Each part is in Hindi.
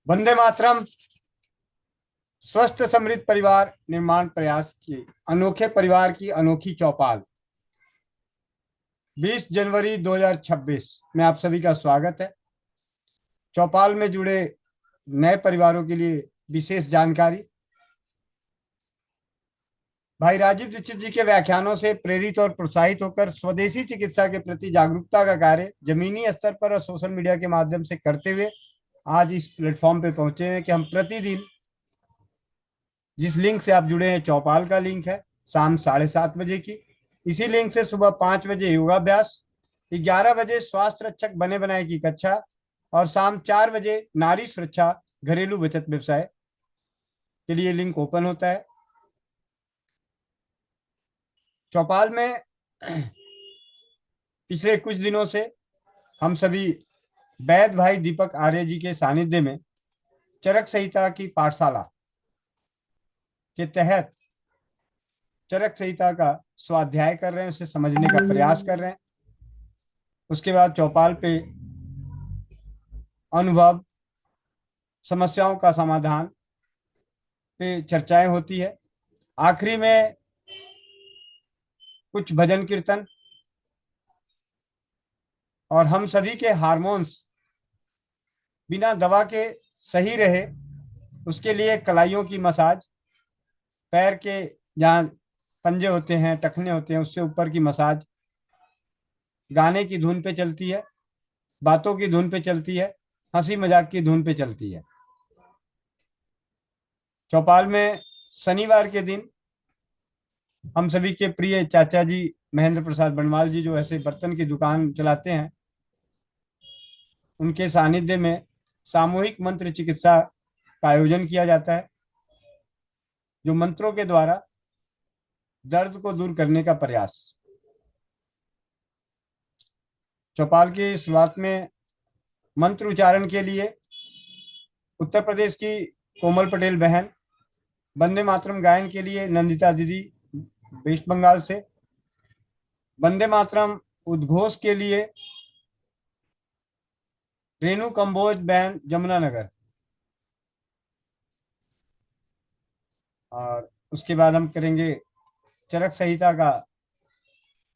वंदे मातरम। स्वस्थ समृद्ध परिवार निर्माण प्रयास की अनोखे परिवार की अनोखी चौपाल 20 जनवरी 2026 में आप सभी का स्वागत है। चौपाल में जुड़े नए परिवारों के लिए विशेष जानकारी। भाई राजीव दीक्षित जी के व्याख्यानों से प्रेरित और प्रोत्साहित होकर स्वदेशी चिकित्सा के प्रति जागरूकता का कार्य जमीनी स्तर पर और सोशल मीडिया के माध्यम से करते हुए आज इस प्लेटफॉर्म पे पहुंचे हैं कि हम प्रतिदिन जिस लिंक से आप जुड़े हैं, चौपाल का लिंक है, शाम 7:30 बजे की। इसी लिंक से सुबह 5 बजे योगाभ्यास, 11 बजे स्वास्थ्य रक्षक बने बनाए की कक्षा और शाम 4 बजे नारी सुरक्षा घरेलू बचत व्यवसाय के लिए लिंक ओपन होता है। चौपाल में पिछले कुछ दिनों से हम सभी वैद भाई दीपक आर्य जी के सानिध्य में चरक संहिता की पाठशाला के तहत चरक संहिता का स्वाध्याय कर रहे हैं, उसे समझने का प्रयास कर रहे हैं। उसके बाद चौपाल पे अनुभव, समस्याओं का समाधान पे चर्चाएं होती है। आखिरी में कुछ भजन कीर्तन और हम सभी के हार्मोन्स बिना दवा के सही रहे उसके लिए कलाइयों की मसाज, पैर के जहाँ पंजे होते हैं, टखने होते हैं, उससे ऊपर की मसाज गाने की धुन पे चलती है, बातों की धुन पे चलती है, हंसी मजाक की धुन पे चलती है। चौपाल में शनिवार के दिन हम सभी के प्रिय चाचा जी महेंद्र प्रसाद बनवाल जी, जो ऐसे बर्तन की दुकान चलाते हैं, उनके सानिध्य में सामूहिक मंत्र चिकित्सा का आयोजन किया जाता है, जो मंत्रों के द्वारा दर्द को दूर करने का प्रयास। चौपाल की शुरुआत में मंत्र उच्चारण के लिए उत्तर प्रदेश की कोमल पटेल बहन, वंदे मातरम गायन के लिए नंदिता दीदी वेस्ट बंगाल से, वंदे मातरम उद्घोष के लिए रेणु कंबोज बहन जमुनानगर, और उसके बाद हम करेंगे चरक संहिता का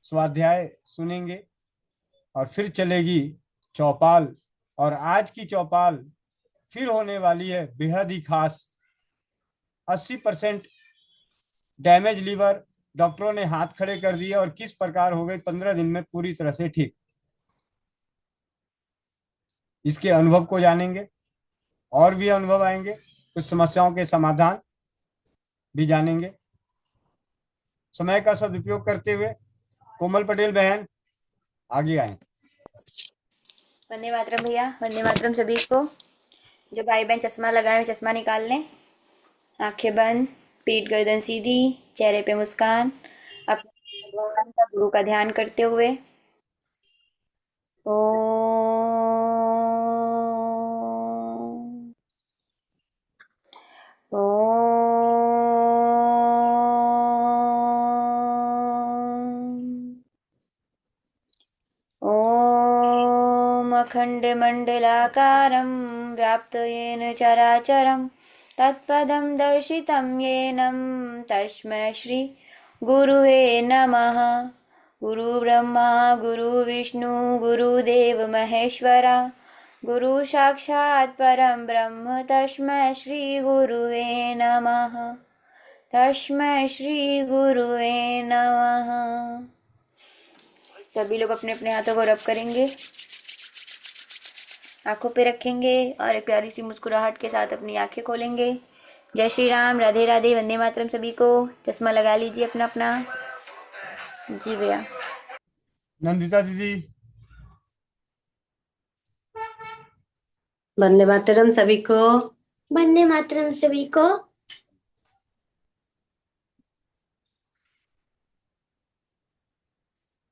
स्वाध्याय सुनेंगे और फिर चलेगी चौपाल। और आज की चौपाल फिर होने वाली है बेहद ही खास। 80% डैमेज लीवर डॉक्टरों ने हाथ खड़े कर दिए और किस प्रकार हो गई 15 दिन में पूरी तरह से ठीक। इसके अनुभव को जानेंगे और भी अनुभव आएंगे, कुछ समस्याओं के समाधान भी जानेंगे। समय का सदुपयोग करते हुए कोमल पटेल बहन आगे आए। वंदे मातरम भैया, वंदे मातरम सभी को। जो भाई बहन चश्मा लगाए चश्मा निकाल लें, आंखें बंद, पीठ गर्दन सीधी, चेहरे पे मुस्कान, अपने भगवान का गुरु का ध्यान करते हुए ॐ अखण्डमण्डलाकारं व्याप्तं चराचरं तत्पदं दर्शितं येन तस्मै श्री गुरुवे नमः। गुरुब्रह्मा गुरुविष्णु गुरुदेव महेश्वरा, गुरु साक्षात् परं ब्रह्म तस्मै श्री गुरुवे नमः। तस्मै श्री गुरुवे नमः। सभी लोग अपने अपने हाथों को रब करेंगे, आंखों पे रखेंगे और एक प्यारी सी मुस्कुराहट के साथ अपनी आंखें खोलेंगे। जय श्री राम, राधे राधे, वंदे मातरम सभी को। चश्मा लगा लीजिए अपना अपना। जी भैया। नंदिता दीदी। वंदे मातरम सभी को। वंदे मातरम सभी को।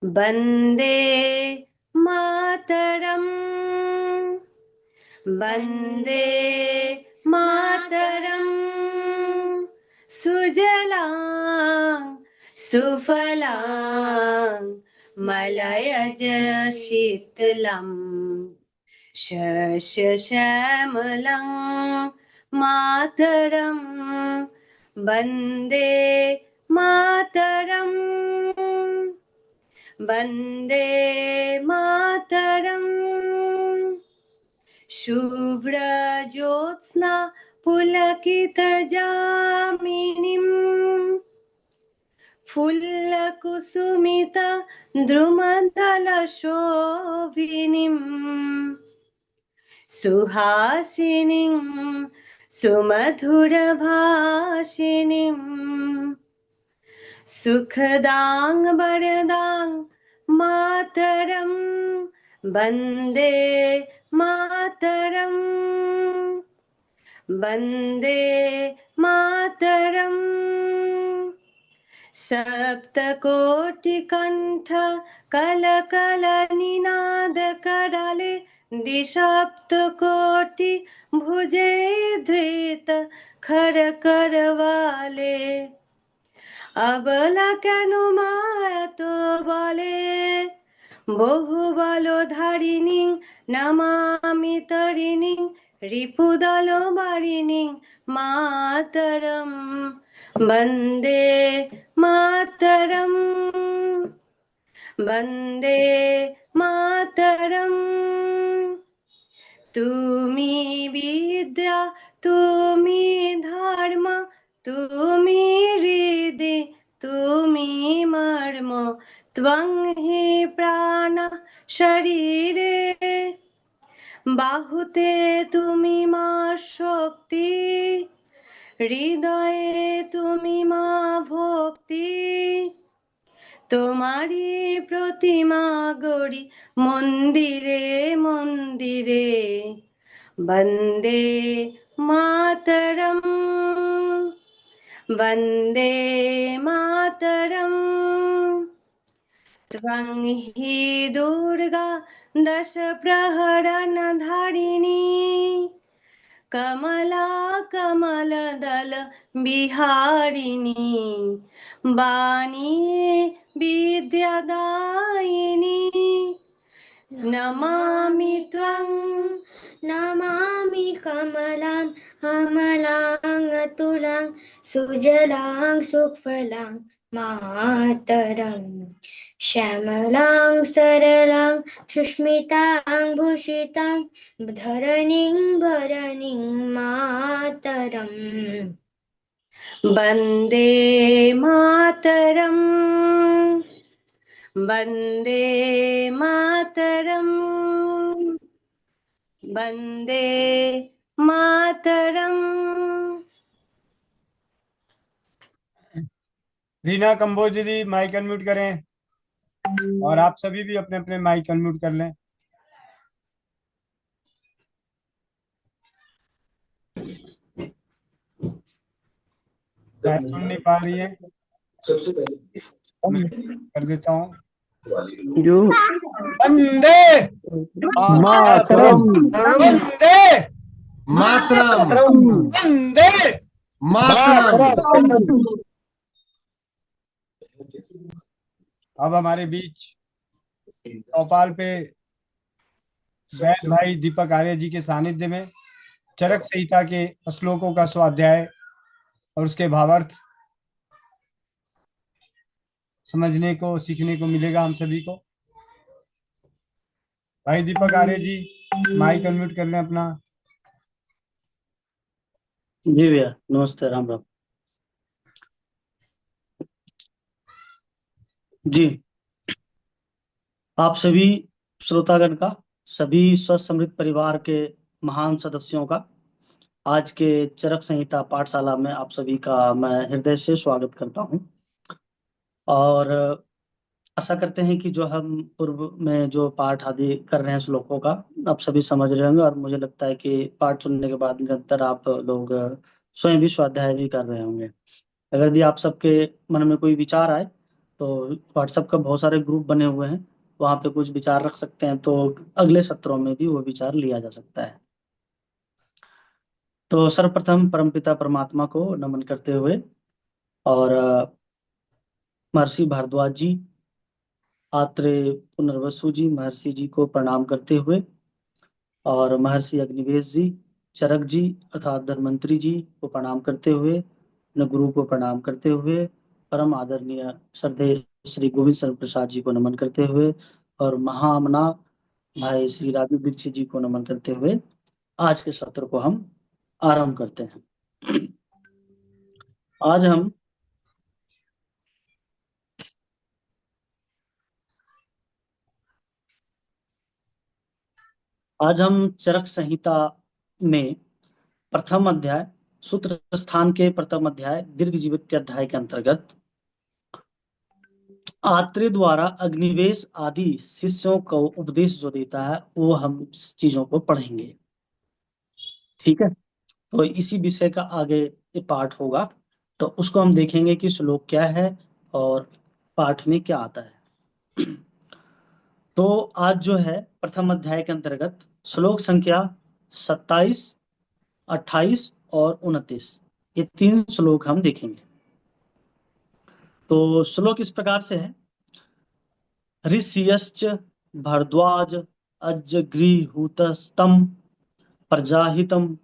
वंदे मातरम, वंदे मातरम, सुजलां सुफलां मलयज शीतलम् शस्य श्यामलं मातरं वन्दे मातरं वन्दे मातरम् शुभ्रज्योत्स्ना पुलकितजामिनीम् फुल्लकुसुमित द्रुमदलशोभिनीम् सुहासिनीं सुमधुरभाषिणीं सुखदां वरदां मातरं वन्दे मातरं वन्दे मातरम् सप्तकोटिकण्ठ कलकलनिनादकराले द्विसप्तकोटि भुजे धृत खरकरवाले अबला केन मायत बले बहु बलधारिणी नमामि तरिणी रिपुदल मारिणी मातरम वन्दे मातरम वन्दे मातरम तुमी विद्या तुमी धर्म तुमी हृदि तुमी मर्म त्वं हि प्राण शरीरे बाहुते तुमी मा शक्ति हृदये तुमी मा भक्ति তোমারি প্রতিমা গড়ি মন্দিরে মন্দিরে বন্দে মাতরম वन्दे मातरम् त्वं हि दुर्गा दश प्रहरणधारिणी कमला कमलदल बिहारिणी वाणी विद्यादायिनी नमामि त्वं नमामि कमलां अमलां सुजलां सुफलां मातरं श्यामलां सरलां सुष्मितां भूषितां धरणीं भरणीं मातरम् वन्दे मातरम् वन्दे मातरम् वन्दे मातरम्। रीना कंबोज दीदी माइक अनम्यूट करें और आप सभी भी अपने अपने माइक अनम्यूट कर लें। शायद सुन नहीं पा रही है, सबसे पहले मैं कर देता हूँ। जो वंदे मातरम वंदे मातरम वंदे मातरम। अब हमारे बीच चौपाल पे वैद भाई दीपक आर्य जी के सानिध्य में चरक संहिता के श्लोकों का स्वाध्याय और उसके भावार्थ समझने को सीखने को मिलेगा हम सभी को। भाई दीपक आर्य जी माइक अनम्यूट कर लें अपना। जी भैया नमस्ते, राम राम जी। आप सभी श्रोतागण का, सभी स्वस्थ समृद्ध परिवार के महान सदस्यों का आज के चरक संहिता पाठशाला में आप सभी का मैं हृदय से स्वागत करता हूं। और आशा करते हैं कि जो हम पूर्व में जो पाठ आदि कर रहे हैं श्लोकों का आप सभी समझ रहे होंगे, और मुझे लगता है कि पाठ सुनने के बाद निरंतर आप लोग स्वयं भी स्वाध्याय भी कर रहे होंगे। अगर यदि आप सबके मन में कोई विचार आए तो व्हाट्सएप का बहुत सारे ग्रुप बने हुए हैं, वहां पे कुछ विचार रख सकते हैं, तो अगले सत्रों में भी वो विचार लिया जा सकता है। तो सर्वप्रथम परमपिता परमात्मा को नमन करते हुए और महर्षि भारद्वाज जी, आत्रेय पुनर्वसु जी, महर्षि जी को प्रणाम करते हुए और महर्षि अग्निवेश जी, चरक जी अर्थात धन्वंतरी जी को प्रणाम करते हुए, न गुरु को प्रणाम करते हुए, परम आदरणीय श्रद्धेय श्री गोविंद शरण प्रसाद जी को नमन करते हुए और महामना भाई श्री राजीव दीक्षित जी को नमन करते हुए आज के सत्र को हम आरंभ करते हैं। आज हम चरक संहिता में प्रथम अध्याय सूत्र स्थान के प्रथम अध्याय दीर्घ जीवित अध्याय के अंतर्गत आत्रेय द्वारा अग्निवेश आदि शिष्यों को उपदेश जो देता है वो हम चीजों को पढ़ेंगे। ठीक है, तो इसी विषय का आगे ये पाठ होगा, तो उसको हम देखेंगे कि श्लोक क्या है और पाठ में क्या आता है। तो आज जो है प्रथम अध्याय के अंतर्गत श्लोक संख्या 27, 28 और 29 ये 3 श्लोक हम देखेंगे। तो श्लोक इस प्रकार से है। ऋषियश्च भरद्वाज अजगृहूतस्तम प्रजाहितम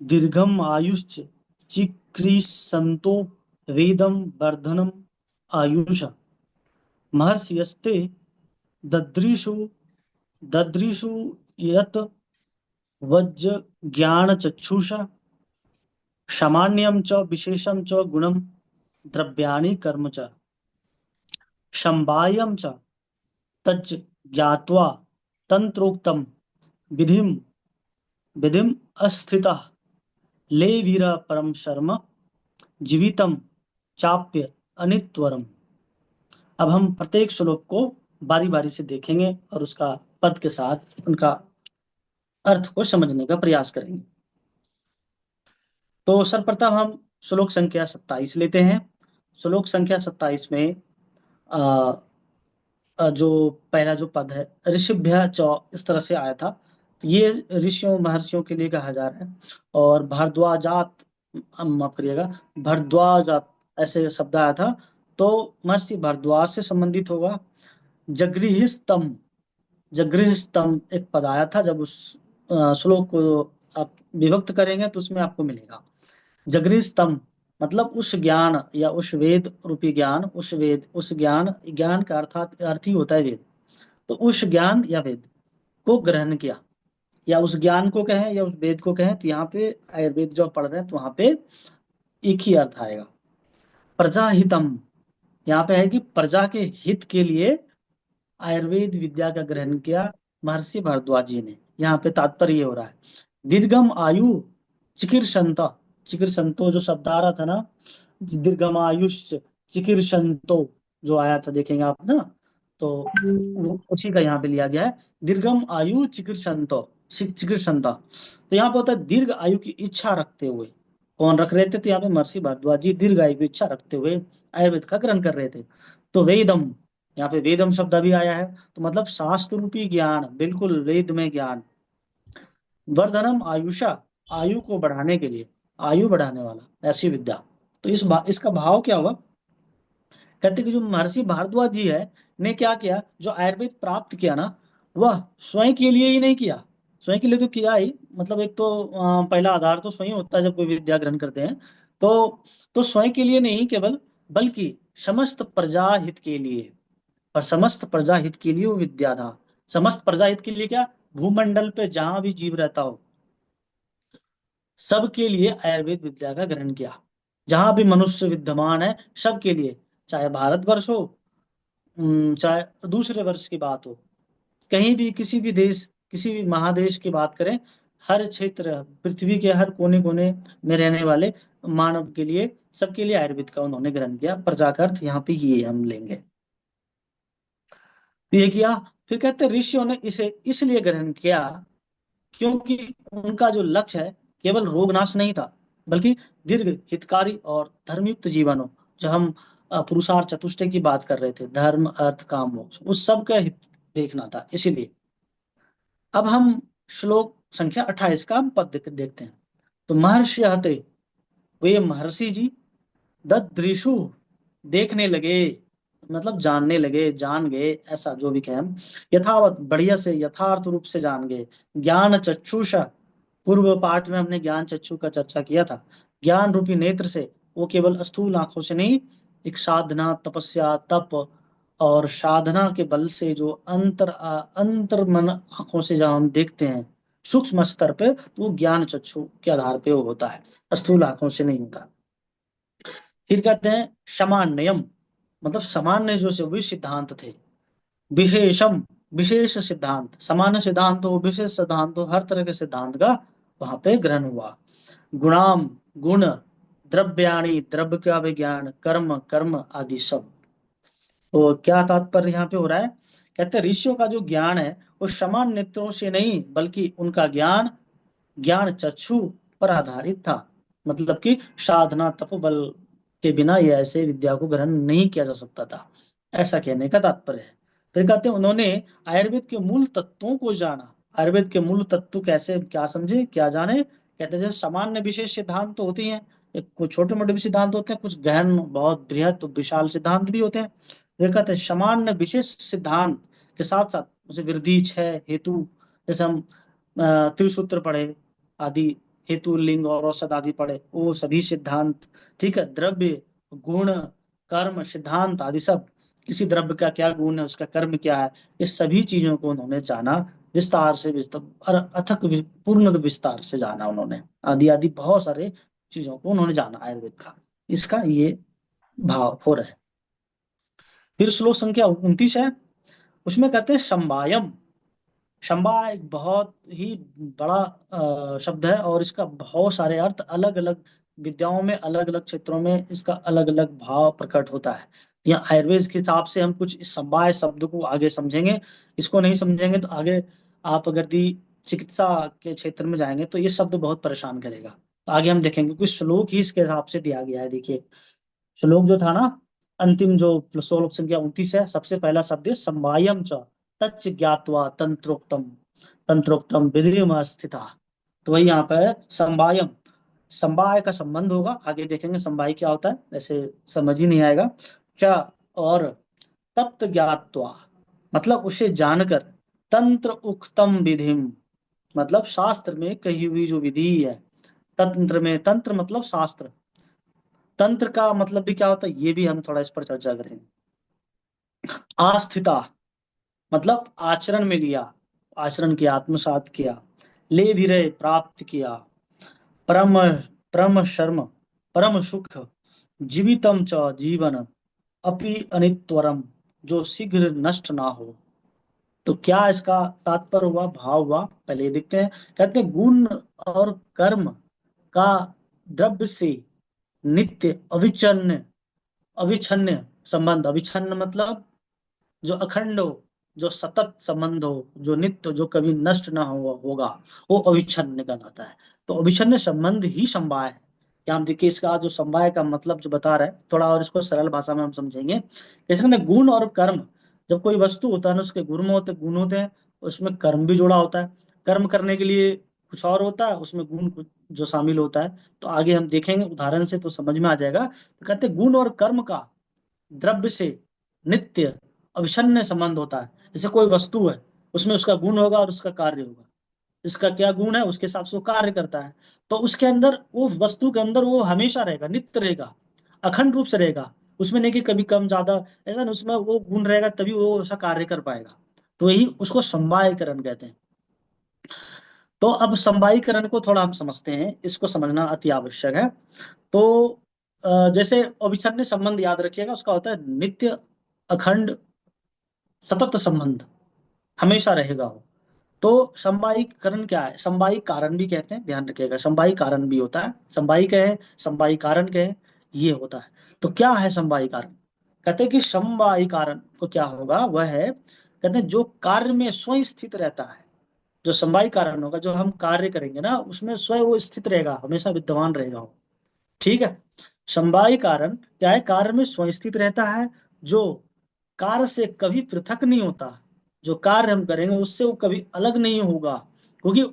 दीर्घम आयुश्च चिक्रीषन्तो वेदम वर्धनम आयुष महर्षियस्ते ददृशु यत वज्ज्ञानचक्षुषा सामान्यं च विशेषं च गुणं द्रव्याणि कर्म च संवायं च तज्ज ज्ञात्वा तंत्रोक्तम विधिम अस्थितः ले वीर परम शर्म जीवितम चाप्य अनित्वरम। अब हम प्रत्येक श्लोक को बारी बारी से देखेंगे और उसका पद के साथ उनका अर्थ को समझने का प्रयास करेंगे। तो सर्वप्रथम हम श्लोक संख्या 27 लेते हैं। श्लोक संख्या 27 में जो पहला जो पद है ऋषिभ्य च इस तरह से आया था। ये ऋषियों महर्षियों के लिए कहा जा रहा है और भारद्वाजात, माफ करिएगा, भारद्वाजात ऐसे शब्द आया था तो महर्षि भारद्वाज से संबंधित होगा। जगृहस्तम एक पद आया था, जब उस श्लोक को आप विभक्त करेंगे तो उसमें आपको मिलेगा। जगृहस्तम मतलब उस ज्ञान या उस वेद रूपी ज्ञान, उस ज्ञान का अर्थ ही होता है वेद। तो उस ज्ञान या वेद को ग्रहण किया, या उस ज्ञान को कहें या उस वेद को कहें, तो यहाँ पे आयुर्वेद जो पढ़ रहे हैं तो वहां पे एक ही अर्थ आएगा। प्रजाहितम यहाँ पे है कि प्रजा के हित के लिए आयुर्वेद विद्या का ग्रहण किया महर्षि भारद्वाज जी ने। यहाँ पे तात्पर्य हो रहा है दीर्घम आयु चिकीर्षन्तो जो शब्द आ रहा था ना, दीर्घम आयुष चिकीर्षन्तो जो आया था, देखेंगे आप ना, तो उसी का यहाँ पे लिया गया है। दीर्घम आयु चिकीर्षन्ता। तो यहाँ पे होता है दीर्घ आयु की इच्छा रखते हुए। कौन रख रहे थे? तो यहाँ पे महर्षि भारद्वाज जी दीर्घ आयु की इच्छा रखते हुए आयुर्वेद का ग्रहण कर रहे थे। तो वेदम, यहाँ पे वेदम शब्द भी आया है, तो मतलब शास्त्र रूपी ज्ञान, बिल्कुल वेद में ज्ञान। वर्धनम आयुषा, आयु को बढ़ाने के लिए, आयु बढ़ाने वाला ऐसी विद्या। तो इसका भाव क्या हुआ? कहते कि जो महर्षि भारद्वाज जी है ने क्या किया, जो आयुर्वेद प्राप्त किया ना, वह स्वयं के लिए ही नहीं किया। स्वयं के लिए तो किया ही, मतलब एक तो पहला आधार तो स्वयं होता है जब कोई विद्या ग्रहण करते हैं, तो स्वयं के लिए नहीं केवल, बल्कि समस्त प्रजा हित के लिए। और समस्त प्रजा हित के लिए वो विद्या था। समस्त प्रजा हित के लिए क्या? भूमंडल पे जहां भी जीव रहता हो सबके लिए आयुर्वेद विद्या का ग्रहण किया। जहां भी मनुष्य विद्यमान है सबके लिए, चाहे भारतवर्ष हो चाहे दूसरे वर्ष की बात हो, कहीं भी किसी भी देश, किसी भी महादेश की बात करें, हर क्षेत्र, पृथ्वी के हर कोने कोने में रहने वाले मानव के लिए, सबके लिए आयुर्वेद का उन्होंने ग्रहण किया। प्रजा का अर्थ यहाँ पे ये हम लेंगे। ये किया, फिर कहते ऋषियों ने इसे इसलिए ग्रहण किया क्योंकि उनका जो लक्ष्य है केवल रोगनाश नहीं था, बल्कि दीर्घ हितकारी और धर्मयुक्त जीवन हो। जो हम पुरुषार्थ चतुष्टय की बात कर रहे थे, धर्म अर्थ काम मोक्ष, उस सब का हित देखना था, इसीलिए। अब हम श्लोक संख्या 28 का हम पद देखते हैं। तो महर्षि हते, वे महर्षि जी, ददृशु देखने लगे, मतलब जानने लगे, जान गए, ऐसा जो भी कहें। यथावत बढ़िया से, यथार्थ रूप से जान गए। ज्ञान चक्षुषा, पूर्व पाठ में हमने ज्ञान चक्षु का चर्चा किया था। ज्ञान रूपी नेत्र से, वो केवल स्थूल आंखों से नहीं, एक साधना, तपस्या, तप और साधना के बल से जो अंतर मन आंखों से जब हम देखते हैं सूक्ष्म स्तर पे, तो वो ज्ञान चक्षु के आधार पे वो होता है, स्थूल आंखों से नहीं होता। फिर कहते हैं सामान्यम, मतलब सामान्य जो भी सिद्धांत थे। विशेषम, विशेष सिद्धांत, सामान्य सिद्धांत हो, विशेष सिद्धांत हो, हर तरह के सिद्धांत का वहां पे ग्रहण हुआ। गुणाम, गुण, द्रव्याणी, द्रव्य का विज्ञान, कर्म, कर्म आदि सब। तो क्या तात्पर्य यहाँ पे हो रहा है? कहते हैं ऋषियों का जो ज्ञान है वो समान नेत्रों से नहीं, बल्कि उनका ज्ञान ज्ञान चक्षु पर आधारित था। मतलब कि साधना तप बल के बिना ये ऐसे विद्या को ग्रहण नहीं किया जा सकता था, ऐसा कहने का तात्पर्य है। फिर कहते हैं उन्होंने आयुर्वेद के मूल तत्वों को जाना। आयुर्वेद के मूल तत्व कैसे, क्या समझे, क्या जाने? कहते हैं जैसे सामान्य विशेष सिद्धांत तो होती हैं, कुछ छोटे मोटे भी सिद्धांत होते हैं, कुछ गहन बहुत बृहद विशाल सिद्धांत भी होते हैं। फिर कहते हैं सामान्य विशेष सिद्धांत के साथ साथ जैसे वृद्धि, क्षय, हेतु, जैसे हम त्रिसूत्र पढ़े आदि, हेतु, लिंग और औषध आदि पढ़े, वो सभी सिद्धांत। ठीक है, द्रव्य, गुण, कर्म, सिद्धांत आदि सब, किसी द्रव्य का क्या गुण है, उसका कर्म क्या है, ये सभी चीजों को उन्होंने जाना विस्तार से, विस्तार अथक पूर्ण विस्तार से जाना उन्होंने। आदि आदि बहुत सारे चीजों को उन्होंने जाना आयुर्वेद का, इसका ये भाव हो रहा है। फिर श्लोक संख्या 29 है, उसमें कहते हैं संवायम। संवा एक बहुत ही बड़ा शब्द है और इसका बहुत सारे अर्थ, अलग अलग विद्याओं में, अलग अलग क्षेत्रों में इसका अलग अलग भाव प्रकट होता है। यहाँ आयुर्वेद के हिसाब से हम कुछ इस संवाय शब्द को आगे समझेंगे, इसको नहीं समझेंगे तो आगे आप अगर दी चिकित्सा के क्षेत्र में जाएंगे तो ये शब्द बहुत परेशान करेगा। तो आगे हम देखेंगे कुछ श्लोक ही इसके हिसाब से दिया गया है। देखिए श्लोक जो था ना, अंतिम जो श्लोक संख्या 29 है, सबसे पहला शब्द है संवायम च तच्च ज्ञात्वा तंत्रोक्तम, तंत्रोक्तम विधिम स्थिता। तो वही यहाँ पे संवायम, संवाय का संबंध होगा, आगे देखेंगे संवाय क्या होता है, ऐसे समझ ही नहीं आएगा। च और तप्त ज्ञात्वा, मतलब उसे जानकर, तंत्र उक्तम विधिम, मतलब शास्त्र में कही हुई जो विधि है। तंत्र में, तंत्र मतलब शास्त्र, तंत्र का मतलब भी क्या होता है, ये भी हम थोड़ा इस पर चर्चा करेंगे। आस्थिता मतलब आचरण में लिया, आचरण किया, आत्मसात किया। ले भी रहे, प्राप्त किया। परम, परम शर्म, परम सुख। जीवितम च जीवन, अपि अनित्वरम, जो शीघ्र नष्ट ना हो। तो क्या इसका तात्पर्य हुआ, भाव हुआ, पहले देखते हैं। कहते हैं गुण और कर्म का द्रव्य से नित्य अविच्छिन्न, अविच्छिन्न संबंध। अविच्छिन्न मतलब जो अखंड हो, जो सतत संबंध हो, जो नित्य, जो कभी नष्ट ना होगा, वो अविच्छिन्न कहलाता है। तो अविच्छिन्न संबंध ही समवाय है। क्या हम देखिए इसका जो समवाय का मतलब जो बता रहा है, थोड़ा और इसको सरल भाषा में हम समझेंगे। जैसे गुण और कर्म, जब कोई वस्तु होता है ना, उसके गुण होते, गुण होते हैं, उसमें कर्म भी जुड़ा होता है। कर्म करने के लिए कुछ और होता है, उसमें गुण जो शामिल होता है। तो आगे हम देखेंगे उदाहरण से तो समझ में आ जाएगा। तो कहते हैं गुण और कर्म का द्रव्य से नित्य अविच्छिन्न संबंध होता है। जैसे कोई वस्तु है, उसमें उसका गुण होगा और उसका कार्य होगा। इसका क्या गुण है, उसके हिसाब से वो कार्य करता है। तो उसके अंदर, वो वस्तु के अंदर वो हमेशा रहेगा, नित्य रहेगा, अखंड रूप से रहेगा। उसमें नहीं कि कभी कम ज्यादा, ऐसा नहीं, उसमें वो गुण रहेगा तभी वो ऐसा कार्य कर पाएगा। तो यही उसको समवायीकरण कहते हैं। तो अब समवायीकरण को थोड़ा हम समझते हैं, इसको समझना अति आवश्यक है। तो जैसे अविच्छिन्न संबंध याद रखिएगा, उसका होता है नित्य, अखंड, सतत संबंध, हमेशा रहेगा वो। तो समवायीकरण क्या है, समवायी कारण भी कहते हैं, ध्यान रखिएगा। समवायी कारण भी होता है, समवायी कहे, समवायी कारण कहे, ये होता है। तो क्या है समवायी कारण? कहते हैं कि समवायी कारण को क्या होगा, वह है, कहते हैं जो कार्य में स्वयं स्थित रहता है। जो समवायी कारण होगा, जो हम कार्य करेंगे ना, उसमें स्वयं वो स्थित रहेगा, हमेशा विद्यमान रहेगा वो। ठीक है, समवायी कारण क्या है, कार्य में स्वयं स्थित रहता है, जो कार्य से कभी पृथक नहीं होता। जो कार्य हम करेंगे उससे वो कभी अलग नहीं होगा, क्योंकि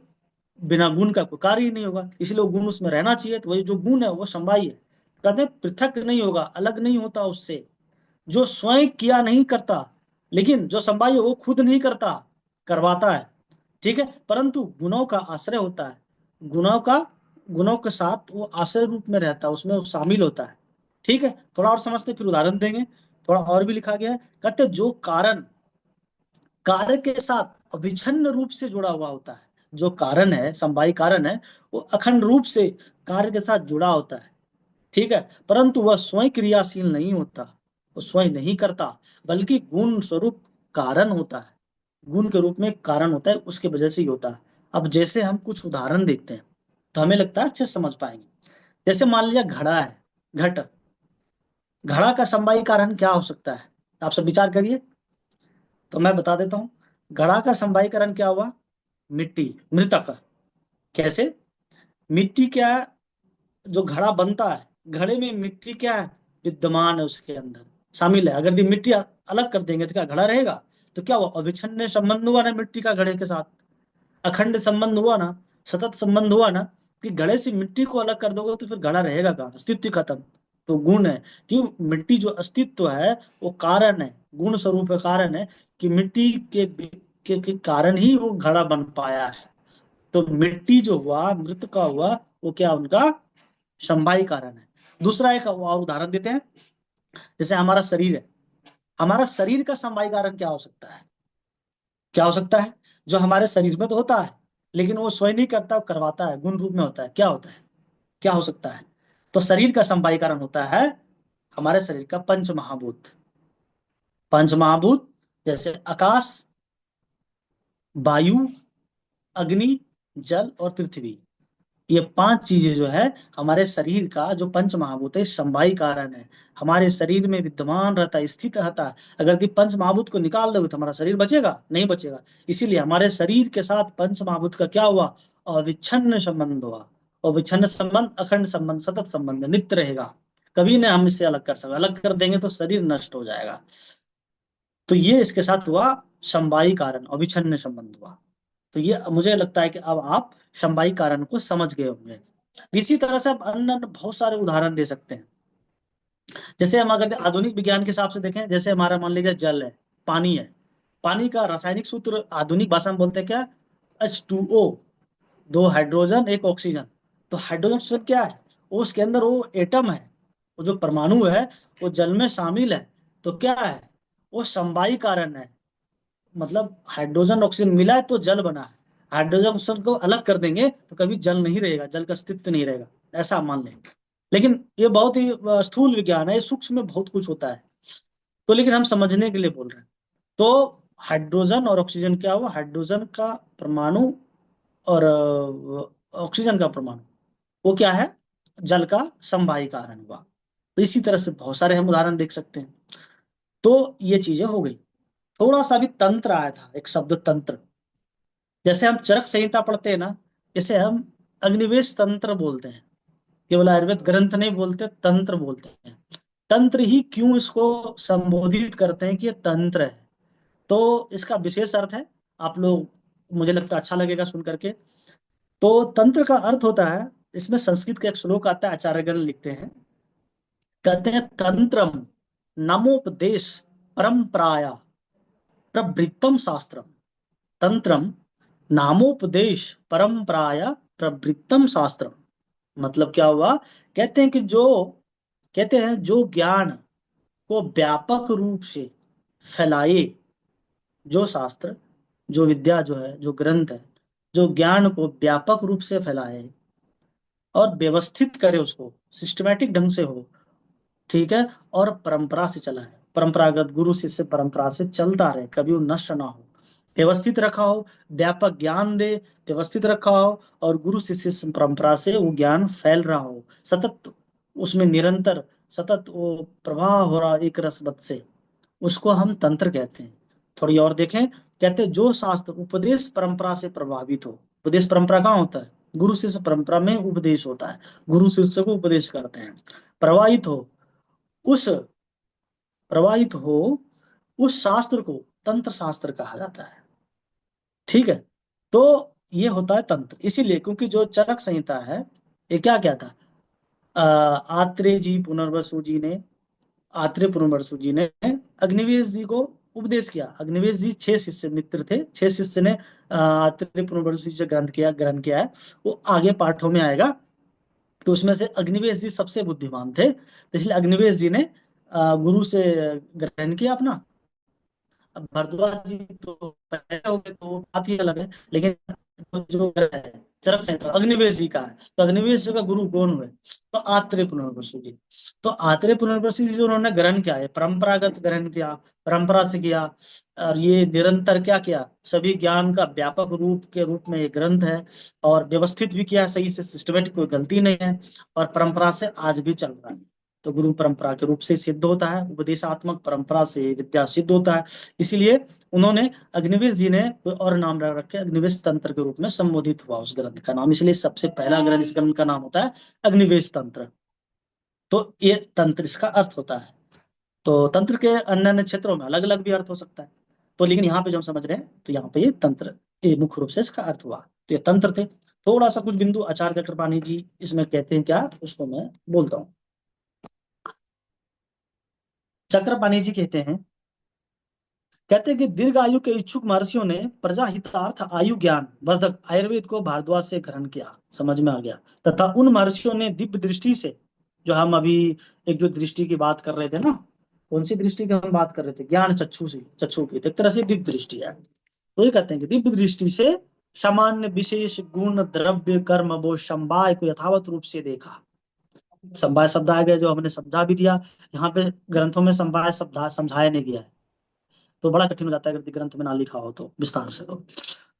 बिना गुण का कोई कार्य ही नहीं होगा, इसलिए वो गुण उसमें रहना चाहिए। तो वही जो गुण है वो समवायी है। कहते हैं पृथक नहीं होगा, अलग नहीं होता उससे, जो स्वयं किया नहीं करता, लेकिन जो समवायी है वो खुद नहीं करता, करवाता है, ठीक है, परंतु गुणों का आश्रय होता है, गुणों के साथ वो आश्रय रूप में रहता है, उसमें वो शामिल होता है, ठीक है। थोड़ा और समझते, फिर उदाहरण देंगे। थोड़ा और भी लिखा गया है, कहते जो कारण कार्य के साथ अविच्छिन्न रूप से जुड़ा हुआ होता है, जो कारण है, समवायी कारण है, वो अखंड रूप से कार्य के साथ जुड़ा होता है, ठीक है, परंतु वह स्वयं क्रियाशील नहीं होता, वो स्वयं नहीं करता, बल्कि गुण स्वरूप कारण होता है, गुण के रूप में कारण होता है, उसके वजह से ही होता है। अब जैसे हम कुछ उदाहरण देखते हैं तो हमें लगता है अच्छे से समझ पाएंगे। जैसे मान लिया घड़ा है, घट, घड़ा का समवायी कारण क्या हो सकता है, आप सब विचार करिए। तो मैं बता देता हूँ, घड़ा का समवायी कारण क्या हुआ, मिट्टी, मृतक। कैसे, मिट्टी क्या है, जो घड़ा बनता है, घड़े में मिट्टी क्या है, विद्यमान है, उसके अंदर शामिल है। अगर ये मिट्टी अलग कर देंगे तो क्या घड़ा रहेगा, तो क्या हुआ, अविच्छिन्न संबंध हुआ ना मिट्टी का घड़े के साथ, अखंड संबंध हुआ ना, सतत संबंध हुआ ना, कि घड़े से मिट्टी को अलग कर दोगे तो फिर घड़ा रहेगा कहाँ, अस्तित्व खत्म। तो गुण है कि मिट्टी जो अस्तित्व है वो कारण है, गुण स्वरूप कारण है, कि मिट्टी के कारण ही वो घड़ा बन पाया है। तो मिट्टी जो हुआ, मृत का हुआ, वो क्या उनका समवायी कारण है। दूसरा एक और उदाहरण देते हैं, जैसे हमारा शरीर है, हमारा शरीर का समवायी कारण क्या हो सकता है, क्या हो सकता है, जो हमारे शरीर में तो होता है लेकिन वो स्वयं नहीं करता, वो करवाता है, गुण रूप में होता है, क्या होता है, क्या हो सकता है। तो शरीर का समवायी कारण होता है हमारे शरीर का पंच महाभूत, पंच महाभूत, जैसे आकाश, वायु, अग्नि, जल और पृथ्वी, ये 5 चीजें जो है हमारे शरीर का जो पंच महाभूत है समवायी कारण है, हमारे शरीर में विद्यमान रहता है, स्थित रहता है। अगर यदि पंच महाभूत को निकाल दोगे तो हमारा शरीर बचेगा नहीं, बचेगा। इसीलिए हमारे शरीर के साथ पंच महाभूत का क्या हुआ, अविच्छिन्न संबंध हुआ। अविच्छिन्न संबंध, अखंड संबंध, सतत संबंध, नित्य रहेगा, कभी नहीं हम इससे अलग कर सकते, अलग कर देंगे तो शरीर नष्ट हो जाएगा। तो ये इसके साथ हुआ समवायी कारण, अविच्छिन्न संबंध हुआ। तो ये मुझे लगता है कि अब आप समवायी कारण को समझ गए होंगे। इसी तरह से आप अन्य बहुत सारे उदाहरण दे सकते हैं। जैसे हम अगर आधुनिक विज्ञान के हिसाब से देखें, जैसे हमारा मान लीजिए जल है, पानी है, पानी का रासायनिक सूत्र आधुनिक भाषा में बोलते हैं क्या, H2O, 2 हाइड्रोजन 1 ऑक्सीजन। तो हाइड्रोजन ऑक्सीजन क्या है, वो उसके अंदर वो एटम है, वो जो परमाणु है वो जल में शामिल है। तो क्या है, वो समवायी कारण है, मतलब हाइड्रोजन ऑक्सीजन मिला है तो जल बना है, हाइड्रोजन ऑक्सीजन को अलग कर देंगे तो कभी जल नहीं रहेगा, जल का अस्तित्व नहीं रहेगा, ऐसा मान लें। लेकिन ये बहुत ही स्थूल विज्ञान है, सूक्ष्म में बहुत कुछ होता है, तो लेकिन हम समझने के लिए बोल रहे हैं। तो हाइड्रोजन और ऑक्सीजन क्या हुआ, हाइड्रोजन का परमाणु और ऑक्सीजन का परमाणु, वो क्या है, जल का समवायी कारण हुआ। तो इसी तरह से बहुत सारे हम उदाहरण देख सकते हैं। तो ये चीजें हो गई। थोड़ा सा भी तंत्र आया था, एक शब्द तंत्र, जैसे हम चरक संहिता पढ़ते हैं ना, इसे हम अग्निवेश तंत्र बोलते हैं, केवल आयुर्वेद ग्रंथ नहीं बोलते, तंत्र बोलते हैं। तंत्र ही क्यों इसको संबोधित करते हैं कि ये तंत्र है, तो इसका विशेष अर्थ है, आप लोग, मुझे लगता है अच्छा लगेगा सुन करके। तो तंत्र का अर्थ होता है, इसमें संस्कृत का एक श्लोक आता है, आचार्यगण लिखते हैं, कहते हैं तंत्रम नामोपदेश परंपराया प्रवृत्तम शास्त्रम, तंत्रम नामोपदेश परंपराया प्रवृत्तम शास्त्रम। मतलब क्या हुआ, कहते हैं कि जो ज्ञान को व्यापक रूप से फैलाए, जो शास्त्र, जो विद्या, जो है, जो ग्रंथ है, जो ज्ञान को व्यापक रूप से फैलाए और व्यवस्थित करे, उसको सिस्टमैटिक ढंग से हो, ठीक है, और परंपरा से चला है, परंपरागत गुरु शिष्य परंपरा से चलता रहे, कभी वो नष्ट ना हो, व्यवस्थित रखा हो, व्यापक ज्ञान दे, व्यवस्थित रखा हो, और गुरु शिष्य परंपरा से वो ज्ञान फैल रहा हो, सतत उसमें निरंतर सतत वो प्रवाह हो रहा एक रसवत से, उसको हम तंत्र कहते हैं। थोड़ी और देखें, कहते हैं जो शास्त्र उपदेश परंपरा से प्रभावित हो, उपदेश परंपरा कहाँ होता है, गुरु शिष्य परंपरा में उपदेश होता है, गुरु शिष्य को उपदेश करते हैं, प्रवाहित हो उस प्रवाहित हो उस शास्त्र को तंत्र शास्त्र कहा जाता है, ठीक है। तो ये होता है तंत्र, इसीलिए क्योंकि जो चरक संहिता है, ये क्या क्या था, आत्रेय जी, पुनर्वसु जी ने आत्रेय पुनर्वसु जी ने अग्निवेश जी को उपदेश किया। अग्निवेश जी 6 शिष्य मित्र थे, 6 शिष्य ने आत्रेय पुनर्वसु जी से ग्रहण किया है। वो आगे पाठों में आएगा। तो उसमें से अग्निवेश जी सबसे बुद्धिमान थे, तो इसलिए अग्निवेश जी ने गुरु से ग्रहण किया अपना। अब भरद्वाज जी तो पहले हो गए, तो वो बात ही अलग है। लेकिन जो है चरक संहिता अग्निवेश जी का है, तो अग्निवेश जी का गुरु कौन हुए? तो आत्रेय पुनर्वसु जी। तो आत्रेय पुनर्वसु जी जो उन्होंने ग्रहण किया है, परंपरागत ग्रहण किया, परंपरा से किया, और ये निरंतर क्या किया, सभी ज्ञान का व्यापक रूप के रूप में ये ग्रंथ है, और व्यवस्थित भी किया है सही से, सिस्टमेटिक, कोई गलती नहीं है, और परंपरा से आज भी चल रहा है। तो गुरु परंपरा के रूप से सिद्ध होता है, उपदेशात्मक परंपरा से विद्या सिद्ध होता है। इसीलिए उन्होंने अग्निवेश जी ने और नाम रख रखे, अग्निवेश तंत्र के रूप में संबोधित हुआ उस ग्रंथ का नाम, इसलिए सबसे पहला ग्रंथ, इस ग्रंथ का नाम होता है अग्निवेश तंत्र। तो ये तंत्र इसका अर्थ होता है। तो तंत्र के अन्य अन्य क्षेत्रों में अलग अलग भी अर्थ हो सकता है, तो लेकिन यहाँ पे जो हम समझ रहे हैं, तो यहाँ पे ये तंत्र, ये मुख्य रूप से इसका अर्थ हुआ। तो ये तंत्र थे। थोड़ा सा कुछ बिंदु आचार्य कृपाणी जी इसमें कहते हैं क्या, उसको मैं बोलता हूँ। चक्रपाणी जी कहते हैं कि दीर्घ आयु के इच्छुक महर्षियों ने प्रजा हितार्थ आयु ज्ञान वर्धक आयुर्वेद को भारद्वाज से ग्रहण किया, समझ में आ गया, तथा उन महर्षियों ने दिव्य दृष्टि से, जो हम अभी एक जो दृष्टि की बात कर रहे थे ना, कौन सी दृष्टि की हम बात कर रहे थे, ज्ञान चक्षु से, चक्षु की, तो एक तरह से दिव्य दृष्टि है। तो ये कहते हैं कि दिव्य दृष्टि से सामान्य विशेष गुण द्रव्य कर्म वो समवाय को यथावत रूप से देखा। समवाय शब्द आ गया, जो हमने समझा भी दिया। यहाँ पे ग्रंथों में समवाय शब्द समझाया नहीं गया है, तो बड़ा कठिन हो जाता है अगर ग्रंथ में ना लिखा हो तो विस्तार से।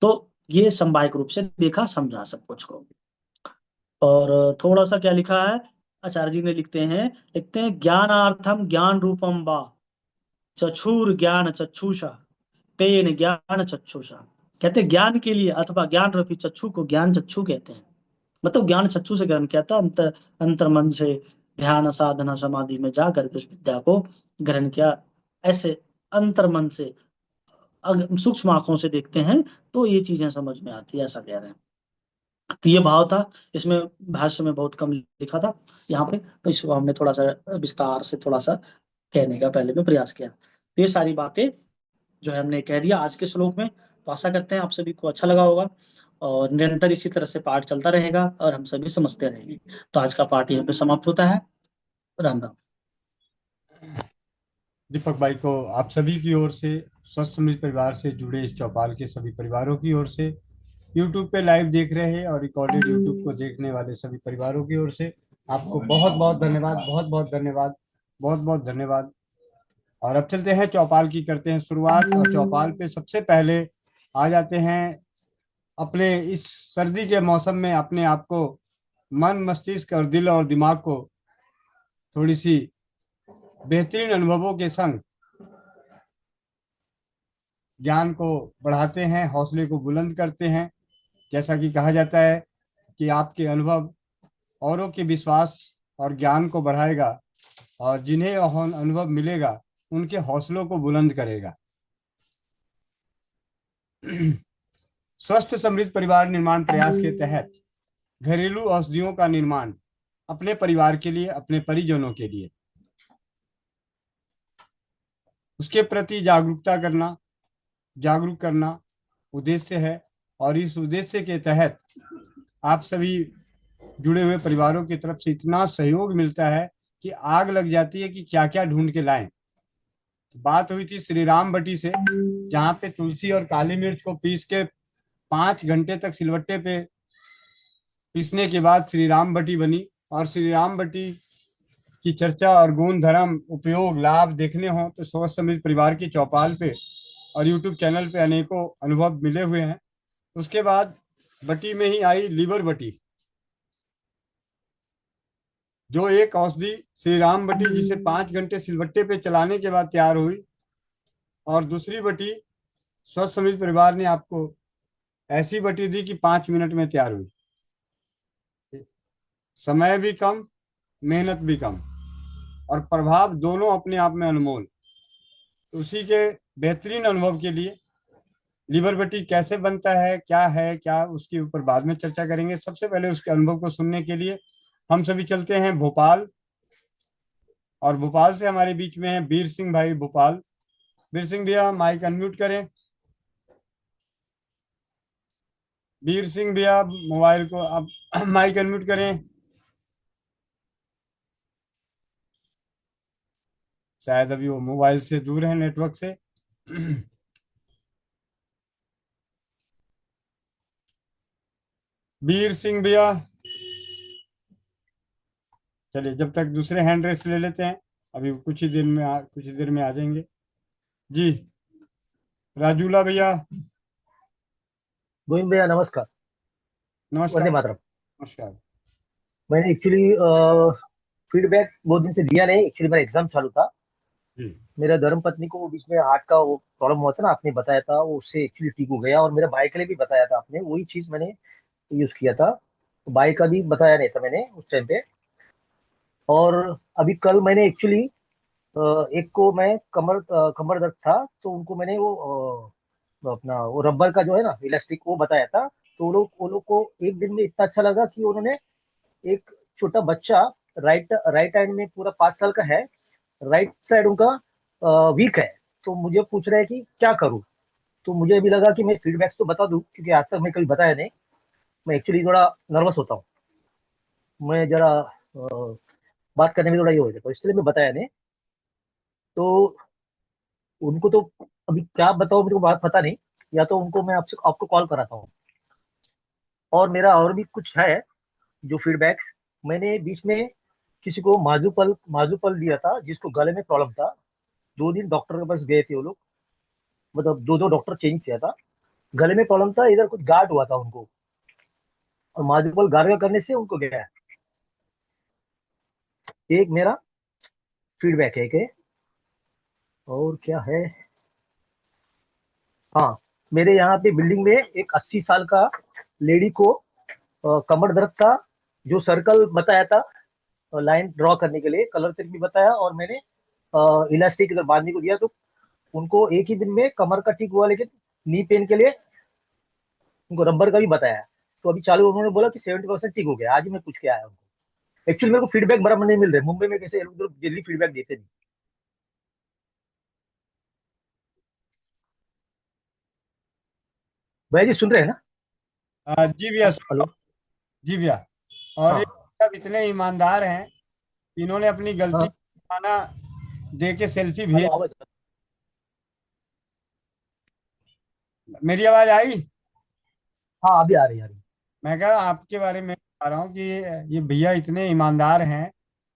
तो ये समवायिक रूप से देखा समझा सब कुछ को। और थोड़ा सा क्या लिखा है आचार्य जी ने, लिखते हैं ज्ञानार्थम ज्ञान रूपम वा चक्षुर ज्ञान चक्षुषा तेन ज्ञान चक्षुषा। कहते हैं ज्ञान के लिए अथवा ज्ञान रूपी चक्षु को ज्ञान चक्षु कहते हैं। मतलब ज्ञान चक्षु से ग्रहण किया था, अंतर मन से ध्यान साधना समाधि में जाकर के विद्या को ग्रहण किया। ऐसे अंतर मन से सूक्ष्म आंखों से देखते हैं तो ये चीजें समझ में आती है, ऐसा कह रहे हैं। तो ये भाव था, इसमें भाष्य में बहुत कम लिखा था यहाँ पे, तो इसको हमने थोड़ा सा विस्तार से थोड़ा सा कहने का पहले में प्रयास किया। तो ये सारी बातें जो है हमने कह दिया आज के श्लोक में। तो आशा करते हैं आप सभी को अच्छा लगा होगा, और निरंतर इसी तरह से पाठ चलता रहेगा और हम सभी समझते रहेंगे। तो आज का पाठ यहाँ पे समाप्त होता है। राम राम। दीपक भाई को आप सभी की ओर से, स्वस्थ समृद्ध परिवार से जुड़े इस चौपाल के सभी परिवारों की ओर से, YouTube पे लाइव देख रहे हैं और रिकॉर्डेड YouTube को देखने वाले सभी परिवारों की ओर से आपको बहुत बहुत धन्यवाद, बहुत बहुत धन्यवाद, बहुत बहुत धन्यवाद। और अब चलते हैं चौपाल की, करते हैं शुरुआत। और चौपाल पे सबसे पहले आ जाते हैं अपने इस सर्दी के मौसम में अपने आप को, मन मस्तिष्क और दिल और दिमाग को थोड़ी सी बेहतरीन अनुभवों के संग ज्ञान को बढ़ाते हैं, हौसले को बुलंद करते हैं। जैसा कि कहा जाता है कि आपके अनुभव औरों के विश्वास और ज्ञान को बढ़ाएगा, और जिन्हें अनुभव मिलेगा उनके हौसलों को बुलंद करेगा। स्वस्थ समृद्ध परिवार निर्माण प्रयास के तहत घरेलू औषधियों का निर्माण अपने परिवार के लिए, अपने परिजनों के लिए, उसके प्रति जागरूक करना उद्देश्य है। और इस उद्देश्य के तहत आप सभी जुड़े हुए परिवारों की तरफ से इतना सहयोग मिलता है कि आग लग जाती है कि क्या क्या ढूंढ के लाएं। बात हुई थी श्री राम बटी से, जहां पे तुलसी और काली मिर्च को पीस के 5 घंटे तक सिलवट्टे पे पीसने के बाद श्री राम बटी बनी। और श्री राम बटी की चर्चा और गुण धर्म उपयोग लाभ देखने हो तो स्वस्थ समृद्ध परिवार की चौपाल पे और YouTube चैनल पे अनेकों अनुभव मिले हुए हैं। उसके बाद बटी में ही आई लीवर बटी, जो एक औषधि श्री राम बटी जिसे 5 घंटे सिलवट्टे पे चलाने के बाद तैयार हुई। और दूसरी बटी स्वस्थ समृद्ध परिवार ने आपको ऐसी बटी दी कि 5 मिनट में तैयार हुई, समय भी कम, मेहनत भी कम, और प्रभाव दोनों अपने आप में अनमोल। उसी के बेहतरीन अनुभव के लिए लीवर बटी कैसे बनता है, क्या उसके ऊपर बाद में चर्चा करेंगे। सबसे पहले उसके अनुभव को सुनने के लिए हम सभी चलते हैं भोपाल और भोपाल से हमारे बीच में है वीर सिंह भाई भोपाल। वीर सिंह भैया माइक अनम्यूट करें। वीर सिंह भैया मोबाइल को आप माइक अनम्यूट करें। शायद अभी वो मोबाइल से दूर है, नेटवर्क से। वीर सिंह भैया, चलिए जब तक दूसरे हैंड रेस ले लेते हैं, अभी कुछ ही देर में आ जाएंगे जी। राजूला भैया, गोविंद भैया नमस्कार। नमस्कार। वंदे मातरम। नमस्कार। मैंने एक्चुअली फीडबैक बहुत दिन से दिया नहीं, एक्चुअली मेरा एग्जाम चालू था। जी मेरा धर्म पत्नी को बीच में हार्ट का वो प्रॉब्लम हुआ था ना, आपने बताया था, वो उससे एक्चुअली ठीक हो गया। और मेरे भाई के लिए भी बताया था आपने, वही चीज मैंने यूज किया था। तो भाई का भी बताया नहीं था मैंने उस टाइम पे। और अभी कल मैंने एक्चुअली एक को मैं कमर दर्द था, तो उनको मैंने अपना वो रबर का जो है ना इलास्टिक वो बताया था। तो वो लोग को एक दिन में इतना अच्छा लगा कि उन्होंने एक छोटा बच्चा राइट राइट हैंड में पूरा 5 साल का है, राइट साइड उनका वीक है। तो मुझे पूछ रहे हैं कि क्या करूं। तो मुझे अभी लगा कि मैं फीडबैक तो बता दूं, क्योंकि आज तक मैं कभी बताया नहीं। मैं एक्चुअली थोड़ा नर्वस होता हूँ, मैं जरा बात करने में थोड़ा ये हो जाता है, इसलिए मैं बताया नहीं। तो उनको तो अभी क्या बताऊं मेरे को बात पता नहीं, या तो उनको मैं आपसे आपको कॉल कराता हूँ। और मेरा और भी कुछ है जो फीडबैक। मैंने बीच में किसी को माजुपल दिया था, जिसको गले में प्रॉब्लम था। 2 दिन डॉक्टर के पास गए थे वो लोग, मतलब दो दो डॉक्टर चेंज किया था। गले में प्रॉब्लम था, इधर कुछ गार्ड हुआ था उनको, और माजुपल गार्गल करने से उनको गया। एक मेरा फीडबैक है कि और क्या है। हाँ, मेरे यहाँ पे बिल्डिंग में एक 80 साल का लेडी को कमर दर्द था। जो सर्कल बताया था लाइन ड्रॉ करने के लिए, कलर तक भी बताया, और मैंने इलास्टिक इधर बांधने को दिया। तो उनको एक ही दिन में कमर का ठीक हुआ, लेकिन नी पेन के लिए उनको रबर का भी बताया। तो अभी चालू उन्होंने बोला कि 70% ठीक हो गया। आज ही मैं पूछ के आया उनको। एक्चुअली मेरे को फीडबैक बराबर नहीं मिल रहे मुंबई में, कैसे ये लोग जल्दी फीडबैक देते नहीं। भैया जी सुन रहे हैं ना? जी भैया, हेलो। जी भैया। और ये हाँ सब इतने ईमानदार हैं कि इन्होंने अपनी गलती हाँ। का खाना दे के सेल्फी हेलो भेज। आवाज। मेरी आवाज आई? हाँ अभी आ रही है, आ रही है। मैं कहा आपके बारे में बता रहा हूँ कि ये भैया इतने ईमानदार हैं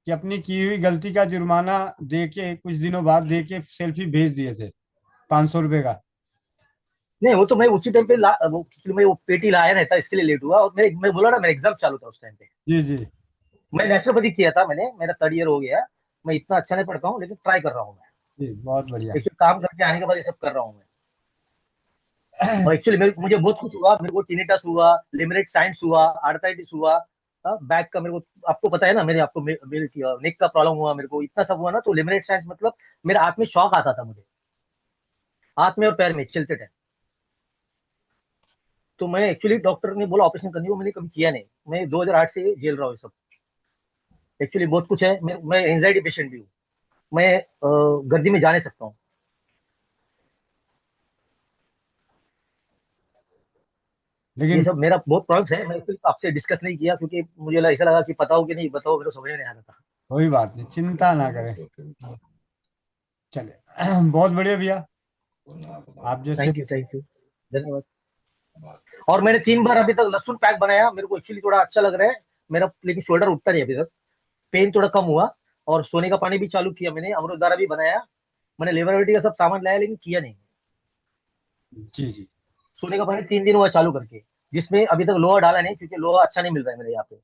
कि अपनी की हुई गलती का जुर्माना दे के कुछ दिनों बाद दे के सेल्फी भेज दिए थे, 500 रुपए का। नहीं वो तो मैं उसी टाइम पे वो actually मैं वो पेटी लाया नहीं था, इसके लिए लेट हुआ। और मैं बोला ना, मेरा एग्जाम चालू था उस टाइम पे। जी जी मैं नेचुरोपैथी किया था मैंने, मेरा 3rd ईयर हो गया। मैं इतना अच्छा नहीं पढ़ता हूँ, लेकिन ट्राई कर रहा हूँ मैं। जी, बहुत बढ़िया। एक्चुअली काम करके आने के बाद ये सब कर रहा हूँ मैं। और एक्चुअली मुझे बहुत कुछ हुआ। मेरे को टिनिटस हुआ, लिमरेट साइंस हुआ, आर्थराइटिस हुआ, बैक का मेरे को आपको पता है ना, मेरे आपको मेरे नेक का प्रॉब्लम हुआ, मेरे को इतना सब हुआ ना। तो लिमरेट साइंस मतलब मेरे हाथ में शॉक आता था मुझे, हाथ में और पैर में चलते टाइम। तो मैं एक्चुअली डॉक्टर ने बोला ऑपरेशन करने को, मैंने कभी किया नहीं। मैं 2008 से झेल रहा हूँ ये सब। एक्चुअली बहुत कुछ है। मैं एंजाइटी पेशेंट भी हूँ। मैं गर्दी में जा नहीं सकता हूँ। ये लेकिन सब मेरा बहुत प्रॉब्लम्स है। मैं फिर आपसे डिस्कस नहीं किया, क्योंकि मुझे ऐसा लगा कि पता हो कि नहीं बताओ, मेरे को समझ में नहीं आ रहा था। कोई बात नहीं, चिंता ना करें। चले बहुत बढ़िया भैया, आप जैसे। थैंक यू धन्यवाद। और मैंने 3 बार अभी तक लहसुन पैक बनाया, मेरे को एक्चुअली थोड़ा अच्छा लग रहा है मेरा, लेकिन शोल्डर उठता नहीं अभी तक। पेन थोड़ा कम हुआ। और सोने का पानी भी चालू किया मैंने, अमृतधारा भी बनाया। मैंने लेवरबिलिटी का सब सामान लाया, लेकिन किया नहीं। जी जी। सोने का पानी 3 दिन हुआ चालू करके, जिसमें अभी तक लोहा डाला नहीं, क्योंकि लोहा अच्छा नहीं मिल रहा है मेरे यहाँ पे।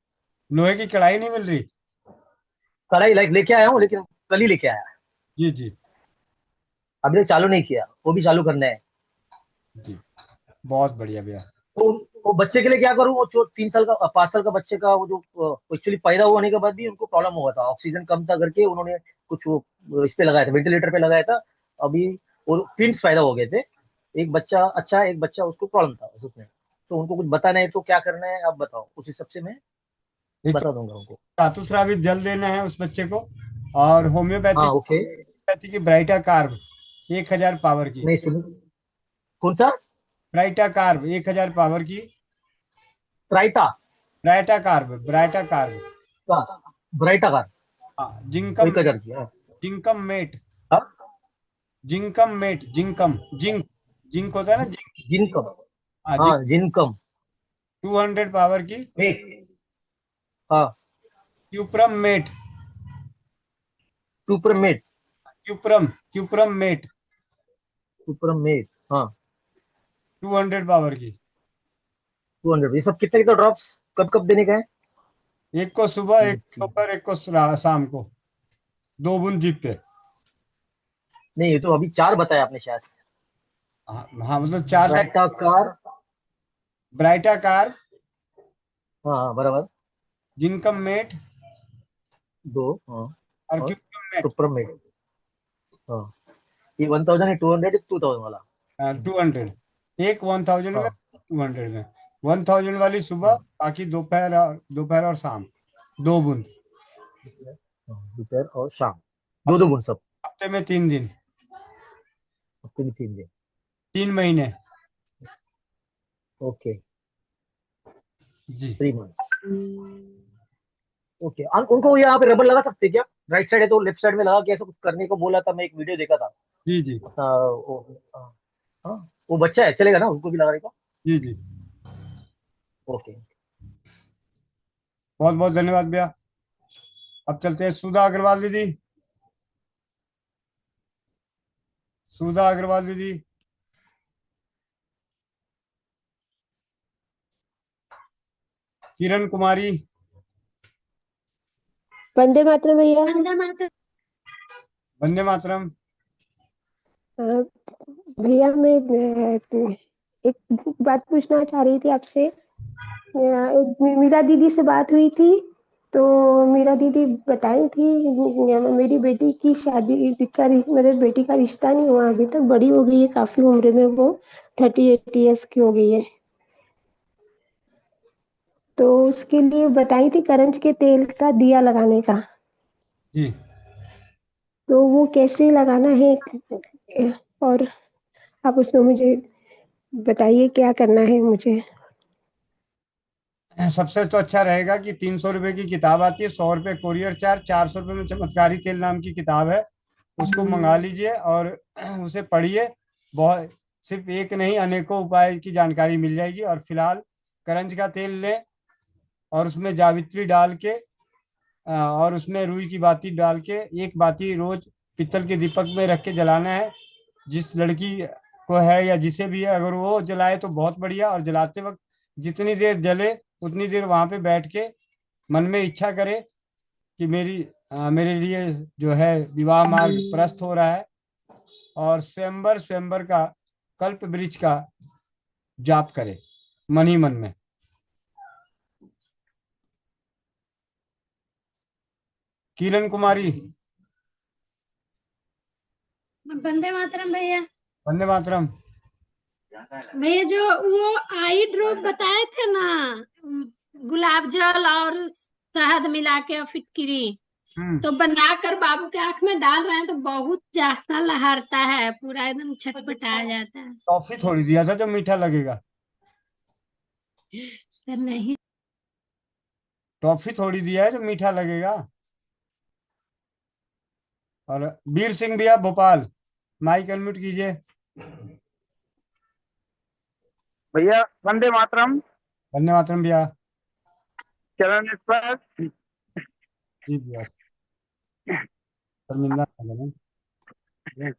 लोहे की कढ़ाई नहीं मिल रही? कढ़ाई लाइक लेके आया हूँ, लेकिन कल ही लेके आया। जी जी अभी तक चालू नहीं किया, वो भी चालू करना है। जी, बहुत बढ़िया भैया। तो वो बच्चे के लिए क्या करूँ? वो जो 3 साल का 5 साल का बच्चे का, वो जो एक्चुअली पैदा होने के बाद भी उनको प्रॉब्लम हुआ था, ऑक्सीजन कम था करके उन्होंने कुछ वो इस पे लगाया था, वेंटिलेटर पे लगाया था। अभी वो ट्विंस पैदा हो गए थे। एक बच्चा अच्छा, एक बच्चा उसको प्रॉब्लम था उसमें। तो उनको कुछ बताना है, तो क्या करना है आप बताओ, उस हिसाब से मैं एक तो बता दूंगा उनको। धातु स्रावित जल देना है उस बच्चे को। और हाँ ओके। होम्योपैथी की ब्राइटा कार्ब 1000 पावर की। नहीं सुन, कौन सा? ब्राइटा कार्ब 1000 पावर की। ट्राइटा ब्राइटा कार्ब। का, ब्राइटा का हाँ, जिंकम 1000 की। हाँ जिंकम मेट हाँ? जिंक जिंक होता है ना, जिंक। जिनकम। हाँ, हाँ जिनकम 200 पावर की। मेट। हाँ क्यूप्रम मेट सुपर मेट। क्यूप्रम मेट सुपर मेट। हाँ 200 पावर की। 200। ये सब कितने कितने ड्रॉप्स कब कब देने का है? एक को सुबह, एक को ठीक। दोपहर, एक को शाम को, 2 बूंद जीप पे। नहीं ये तो अभी 4 बताया आपने शायद। हाँ हाँ, मतलब 4 time. Baryta car. Baryta car, हाँ हाँ बराबर। जिंकम मेट 2। हाँ और और क्यूप्रम मेट सुपर मेट। हाँ ये 1000 200 2000 वाला। 200। एक 1000 में, हाँ 200 में। 1000 वाली सुबह, हाँ बाकी दोपहर और शाम, 2 बूंद। दोपहर। हाँ, दोपहर और शाम, दो दो बूंद सब। हफ्ते में 3 दिन, हफ्ते में 3 दिन। 3 महीने। ओके। जी 3 मंथ्स। ओके। उनको ये यहाँ पे रबर लगा सकते हैं क्या? राइट साइड है तो लेफ्ट साइड में लगा के ऐसा कुछ करने को बोला था, मैं एक वीडियो देखा था। जी जी हाँ, वो बच्चा है, चलेगा ना उनको भी लगाने को? जी जी। ओके। बहुत बहुत धन्यवाद भैया। अब चलते हैं सुधा अग्रवाल दीदी। सुधा अग्रवाल दीदी। किरण कुमारी। वंदे मातरम भैया। वंदे मातरम। अ, भैया मैं एक बात पूछना चाह रही थी आपसे। मीरा दीदी से बात हुई थी, तो मीरा दीदी बताई थी मेरी बेटी की शादी का मेरे बेटी का रिश्ता नहीं हुआ अभी तक, बड़ी हो गई है काफी उम्र में, वो 38 ईयर्स की हो गई है। तो उसके लिए बताई थी करंज के तेल का दिया लगाने का, जी तो वो कैसे लगाना है, और आप उसमें मुझे बताइए क्या करना है मुझे। सबसे तो अच्छा रहेगा कि 300 रुपए की किताब आती है, 100 रुपए कोरियर चार्ज, 400 रुपए में चमत्कारी तेल नाम की किताब है, उसको मंगा लीजिए और उसे पढ़िए। बहुत, सिर्फ एक नहीं, अनेकों उपाय की जानकारी मिल जाएगी। और फिलहाल करंज का तेल लें और उसमें जावित्री डाल के और उसमें रुई की बाती डाल के, एक बाती रोज पित्तल के दीपक में रख के जलाना है। जिस लड़की को है या जिसे भी है, अगर वो जलाए तो बहुत बढ़िया। और जलाते वक्त जितनी देर जले उतनी देर वहां पे बैठ के मन में इच्छा करे कि मेरे लिए जो है विवाह मार्ग प्रशस्त हो रहा है। और स्वयंवर स्वयंवर का, कल्प वृक्ष का जाप करे मन ही मन में। किरण कुमारी। वंदे मातरम भैया। वंदे मातरम। भैया जो वो आई ड्रॉप बताए थे ना, गुलाब जल और शहद मिला के और फिटकिरी, तो बनाकर बाबू के आंख में डाल रहे हैं तो बहुत ज्यादा लहरता है, पूरा एकदम छटपटा जाता है। टॉफी थोड़ी दिया था जो मीठा लगेगा। तो नहीं। टॉफी थोड़ी दिया है जो मीठा लगेगा। और वीर सिंह भैया भोपाल, माइक अनम्यूट कीजिए। भैया वंदे मातरम। वंदे मातरम भैया। चरण स्पर्श। जी भैया, शर्मिंदा ना करें।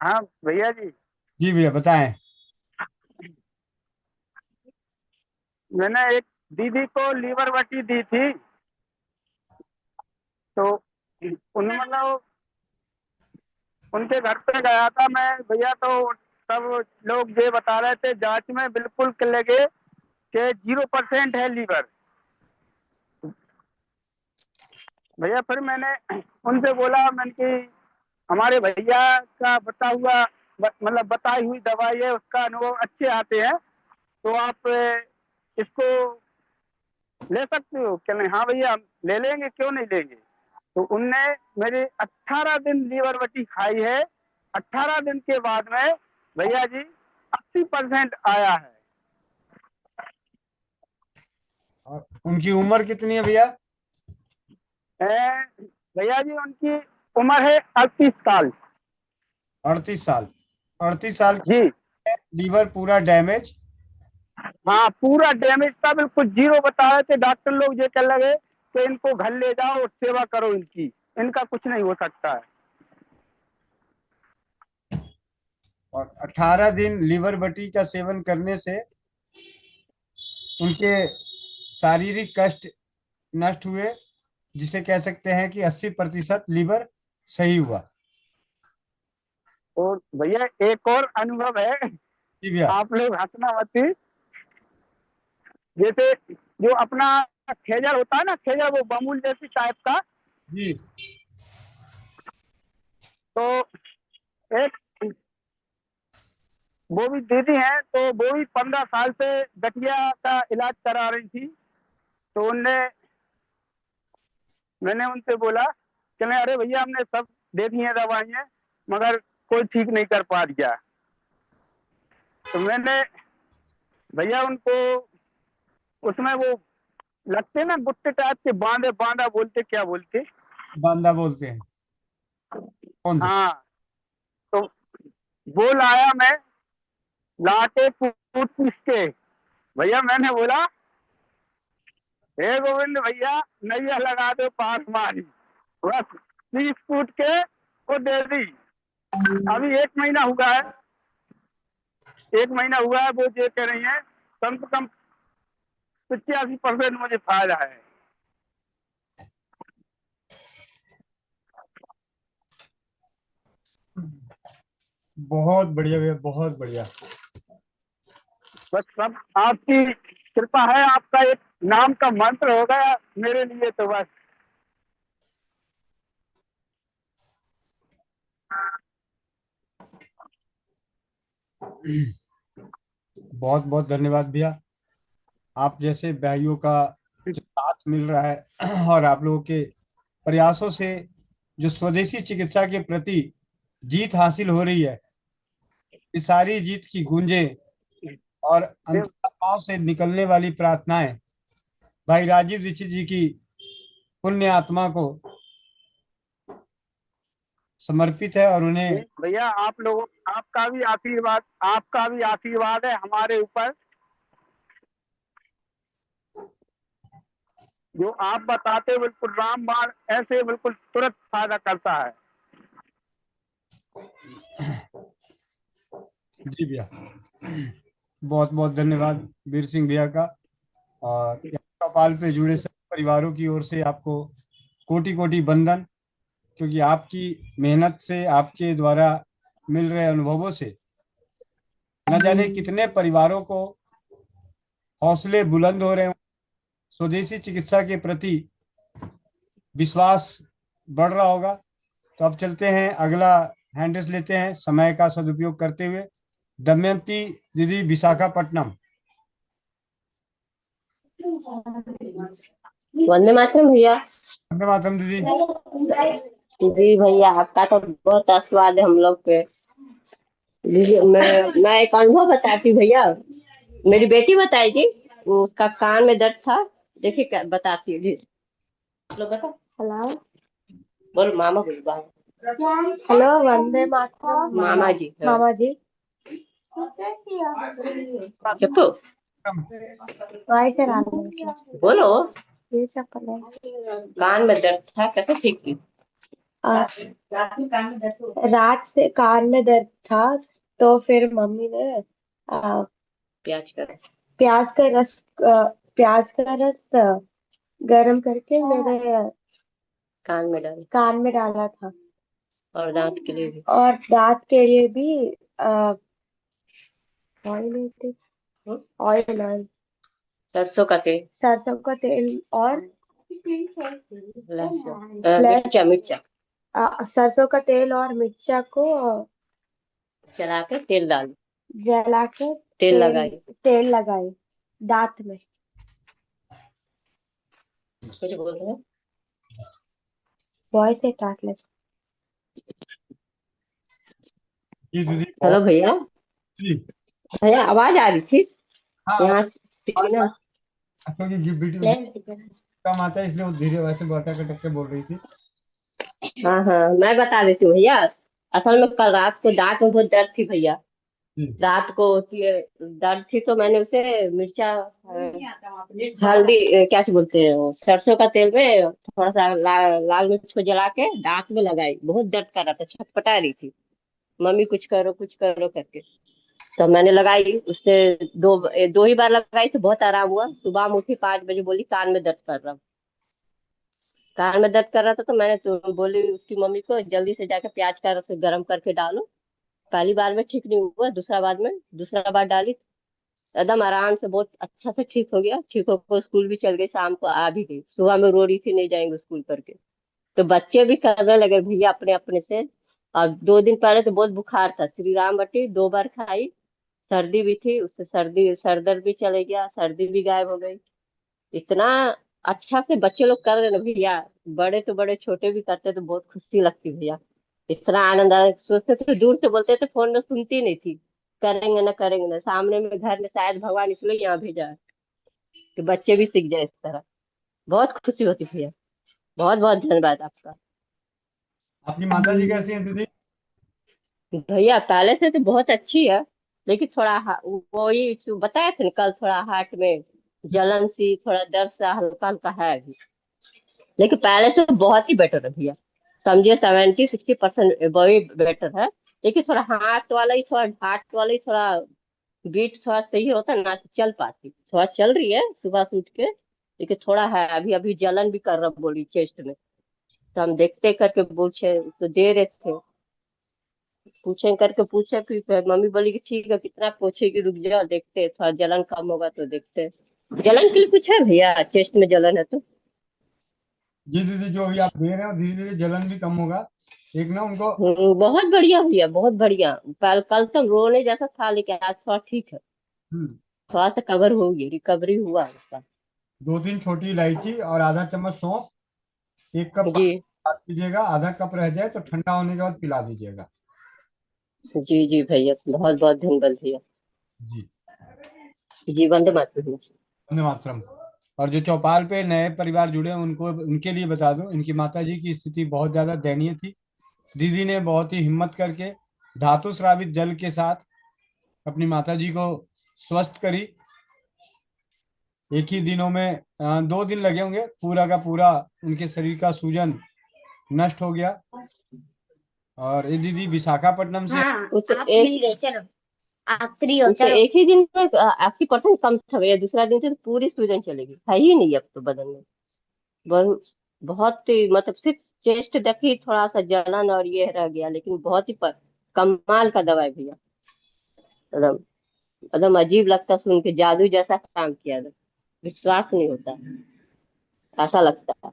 हाँ भैया जी, जी भैया बताएं। मैंने एक दीदी को लीवर बटी दी थी, तो उन मतलब उनके घर पे गया था मैं भैया, तो सब लोग ये बता रहे थे जांच में बिल्कुल लगे कि 0% है लीवर। भैया फिर मैंने उनसे बोला, मैंने कि हमारे भैया का मतलब बताई हुई दवाई है, उसका अनुभव अच्छे आते हैं, तो आप इसको ले सकते हो क्या? नहीं, हाँ भैया हम ले लेंगे, क्यों नहीं लेंगे। तो उनने मेरे 18 दिन लीवर बटी खाई है। 18 दिन के बाद में भैया जी 80% आया है। और उनकी उम्र कितनी है भैया? भैया जी उनकी उम्र है 38 साल। 38 साल। 38 साल की जी लीवर पूरा डैमेज। हाँ, पूरा डैमेज था, बिल्कुल जीरो बता रहे थे डॉक्टर लोग। ये कह लगे कि इनको घर ले जाओ और सेवा करो इनकी, इनका कुछ नहीं हो सकता है। और 18 दिन लीवर बटी का सेवन करने से उनके शारीरिक कष्ट नष्ट हुए, जिसे कह सकते हैं कि 80% लीवर सही हुआ। और भैया एक और अनुभव है, जी भैया। आप लोग हंसना मत। जैसे जो अपना खेजर होता है ना, खेजर वो बमूल जैसी टाइप का, जी। तो एक वो भी दीदी हैं, तो वो भी 15 साल से गठिया का इलाज करा रही थी। तो उनने मैंने उनसे बोला कि मैं, अरे भैया हमने सब दे दी हैं दवाइयाँ, मगर कोई ठीक नहीं कर पा दिया। तो मैंने भैया उनको उसमें वो लगते ना गुट्टे टाइप के, बांधे बांधा बोलते, क्या बोलते, बांदा बोलते हैं। कौन थे? हाँ। तो वो लाया मैं, लाके कूट पीस के भैया मैंने बोला, हे गोविंद भैया नैया लगा दो पास मारी, बस पीस कूट के वो दे दी। अभी 1 महीना हुआ है, 1 महीना हुआ है, वो ये कह रही है कम से कम 85% मुझे फायदा है। बहुत बढ़िया भैया, बहुत बढ़िया। बस सब आपकी कृपा है, आपका एक नाम का मंत्र हो गया मेरे लिए, तो बस। बहुत बहुत धन्यवाद भैया। आप जैसे भाइयों का जो साथ मिल रहा है और आप लोगों के प्रयासों से जो स्वदेशी चिकित्सा के प्रति जीत हासिल हो रही है, इस सारी जीत की गूंजें और अंतरात्माओं से निकलने वाली प्रार्थनाएं भाई राजीव दीक्षित जी की पुण्य आत्मा को समर्पित है और उन्हें भैया आप लोगों, आपका भी आशीर्वाद है हमारे ऊपर। जो आप बताते हो बिल्कुल रामबाण ऐसे बिल्कुल तुरंत फायदा करता है। जी भैया, बहुत बहुत धन्यवाद वीर सिंह भैया का। और कपाल पे जुड़े सभी परिवारों की ओर से आपको कोटि कोटि बंदन, क्योंकि आपकी मेहनत से, आपके द्वारा मिल रहे अनुभवों से न जाने कितने परिवारों को हौसले बुलंद हो रहे हैं, स्वदेशी चिकित्सा के प्रति विश्वास बढ़ रहा होगा। तो अब चलते हैं, अगला हैंडल्स लेते हैं समय का सदुपयोग करते हुए। दमयंती दीदी, विशाखापट्टनम। वंदे मातरम भैया। वंदे मातरम दीदी। जी भैया, आपका तो बहुत आशीर्वाद है हम लोग पे। जी मैं एक अनुभव बताती हूँ भैया। मेरी बेटी बताई थी, वो उसका कान में दर्द था। देखिए क्या बताती हूँ जी। लो बता। हेलो, बोल मामा, बोल बाबा। हेलो, वंदे मातरम मामा जी। मामा जी చెప్పు वाई से बोलो। ये सब कान में दर्द था, कैसे ठीक की? रात से कान में दर्द था, तो फिर मम्मी ने प्याज का रस प्याज का रस गरम करके मेरे कान में डाला था। और दांत के लिए भी ऑयल सरसों का तेल और मिर्चा। सरसों का तेल और मिर्चा को जला के तेल लगाई दांत में। कुछ बोल रहे हैं, वॉइस स्टार्ट ले। जी दीदी हेलो भैया, जी। भैया आवाज आ रही थी हाँ यहाँ सिग्नल क्योंकि बेटी नहीं। कम आता है इसलिए वो धीरे वैसे बटा कटक के बोल रही थी। हाँ हाँ, मैं बता देती हूँ भैया। असल में कल रात को दांत में बहुत दर्द थी भैया। जी रात को दर्द थी तो मैंने उसे मिर्चा हल्दी क्या से बोलते हैं वो, सरसों का तेल में थोड़ा सा लाल मिर्च को जला के दांत में लगाई। बहुत दर्द कर रहा था, छटपटा रही थी, मम्मी कुछ करो करके। तो मैंने लगाई, उससे दो ही बार लगाई तो बहुत आराम हुआ। सुबह में उठी 5 बजे, बोली कान में दर्द कर रहा, कान में दर्द कर रहा था। तो मैंने तो बोली उसकी मम्मी को जल्दी से जाकर प्याज का रस गर्म करके डालो। पहली बार में ठीक नहीं हुआ, दूसरा बार डाली, एकदम आराम से बहुत अच्छा से ठीक हो गया। ठीक होकर स्कूल भी चल गई, शाम को आ भी गई। सुबह में रो रही थी नहीं जाएंगे स्कूल करके। तो बच्चे भी करने लगे भैया अपने अपने से। और 2 दिन पहले तो बहुत बुखार था, श्री राम बटी 2 बार खाई, सर्दी भी थी, उससे सर दर्द भी चले गया, सर्दी भी गायब हो गई। इतना अच्छा से बच्चे लोग कर रहे ना भैया, बड़े तो बड़े छोटे भी करते तो बहुत खुशी लगती भैया। इतना आनंद आ रहा, सोचते थे दूर से बोलते थे, फोन में सुनती नहीं थी, करेंगे ना, सामने में घर में शायद भगवान इसलिए यहाँ भेजा है कि बच्चे भी सीख जाए इस तरह। बहुत खुशी होती भैया। बहुत बहुत धन्यवाद आपका। आपकी माता जी कैसी हैं दीदी? भैया पहले से तो बहुत अच्छी है, लेकिन थोड़ा वही जो बताया था ना कल, थोड़ा हार्ट में जलन सी, थोड़ा दर्द सा हल्का हल्का है अभी। लेकिन पहले से बहुत ही बेटर है भैया, समझिए 70-60% वही बेटर है। लेकिन थोड़ा हार्ट वाला ही थोड़ा बीट थोड़ा सही होता ना तो चल पाती, थोड़ा चल रही है सुबह से उठ के। लेकिन थोड़ा है अभी अभी जलन भी कर रहा बोली चेस्ट में। तो हम देखते करके पूछे तो दे रहे थे, पूछे करके पूछे, फिर मम्मी बोली कि ठीक है, कितना पूछेगी, रुक जाओ देखते हैं, थोड़ा जलन कम होगा तो देखते हैं। जलन के लिए कुछ है भैया, चेस्ट में जलन है तो? जी दीदी जो भी आप दे रहे हो धीरे धीरे जलन भी कम होगा। एक ना उनको बहुत बढ़िया भैया, बहुत बढ़िया। कल तो रोने जैसा था, लेकिन आज थोड़ा ठीक है, हम्म, थोड़ा सा कवर हो गई, रिकवरी हुआ है उसका। 2-3 छोटी इलायची और आधा चम्मच सौंफ, 1 कप जी पानी डाल दीजिएगा। आधा कप रह जाए तो ठंडा होने के बाद पिला दीजिएगा। जी जी भैया, बहुत बहुत धन्यवाद भैया। जी जी वंदे मातरम। वंदे मातरम। और जो चौपाल पे नए परिवार जुड़े हैं उनको उनके लिए बता दूं, इनकी माता जी की स्थिति बहुत ज्यादा दयनीय थी। दीदी ने बहुत ही हिम्मत करके धातु स्रावित जल के साथ अपनी माता जी को स्वस्थ करी। एक ही दिनों में 2 दिन लगे होंगे, पूरा का पूरा उनके शरीर का सूजन नष्ट हो गया। और ये दीदी विशाखापट्टनम से हाँ वो तो आप मिल गए, चलो आखिरी हो, उसे चलो। एक ही दिन में 80% कम था भैया, दूसरा दिन से तो पूरी सूजन चलेगी, है ही नहीं अब तो बदन में। बहुत बहुत ही, मतलब सिर्फ चेस्ट देखी थोड़ा सा जलन और ये रह गया, लेकिन बहुत ही कमाल का दवाई भैया। एकदम एकदम अजीब लगता सुन के, जादू जैसा काम किया था, विश्वास नहीं होता, ऐसा लगता है।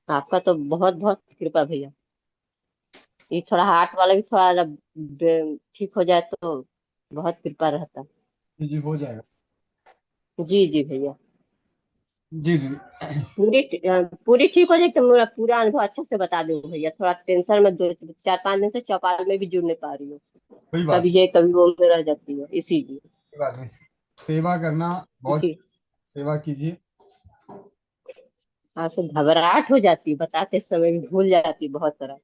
आपका तो बहुत बहुत कृपा भैया। ये थोड़ा हार्ट वाला भी थोड़ा ठीक हो जाए तो बहुत कृपा रहता। जी हो जाएगा। जी जी भैया, जी दीदी पूरी ठीक हो जाए तो मेरा पूरा अनुभव अच्छे से बता दूंगा भैया। थोड़ा टेंशन में 2-4-5 दिन से चौपाल में भी जुड़ नहीं पा रही हूँ, कोई बात कभी ये कभी वो में रह जाती है इसीलिए। कोई बात नहीं। सेवा करना बहुत, जी सेवा कीजिए। हाँ, तो घबराहट हो जाती है, बताते समय भी भूल जाती है बहुत तरह।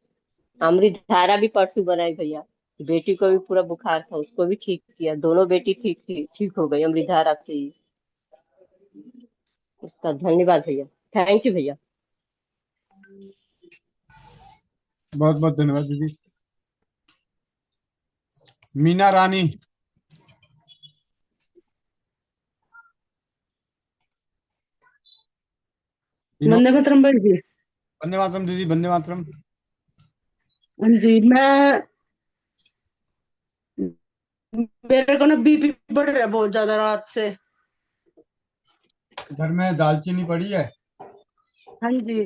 अमृत धारा भी परसों बनाई भैया, बेटी को भी पूरा बुखार था, उसको भी ठीक किया, दोनों बेटी ठीक हो गई अमृत धारा से ही। उसका धन्यवाद भैया, थैंक यू भैया। बहुत बहुत धन्यवाद दीदी। मीना रानी। वंदे मातरम भाई जी। वंदे मातरम दीदी, वंदे मातरम। हाँ जी, मेरे को ना बीपी बढ़ रहा है बहुत ज्यादा रात से। घर में दालचीनी पड़ी है, हाँ जी।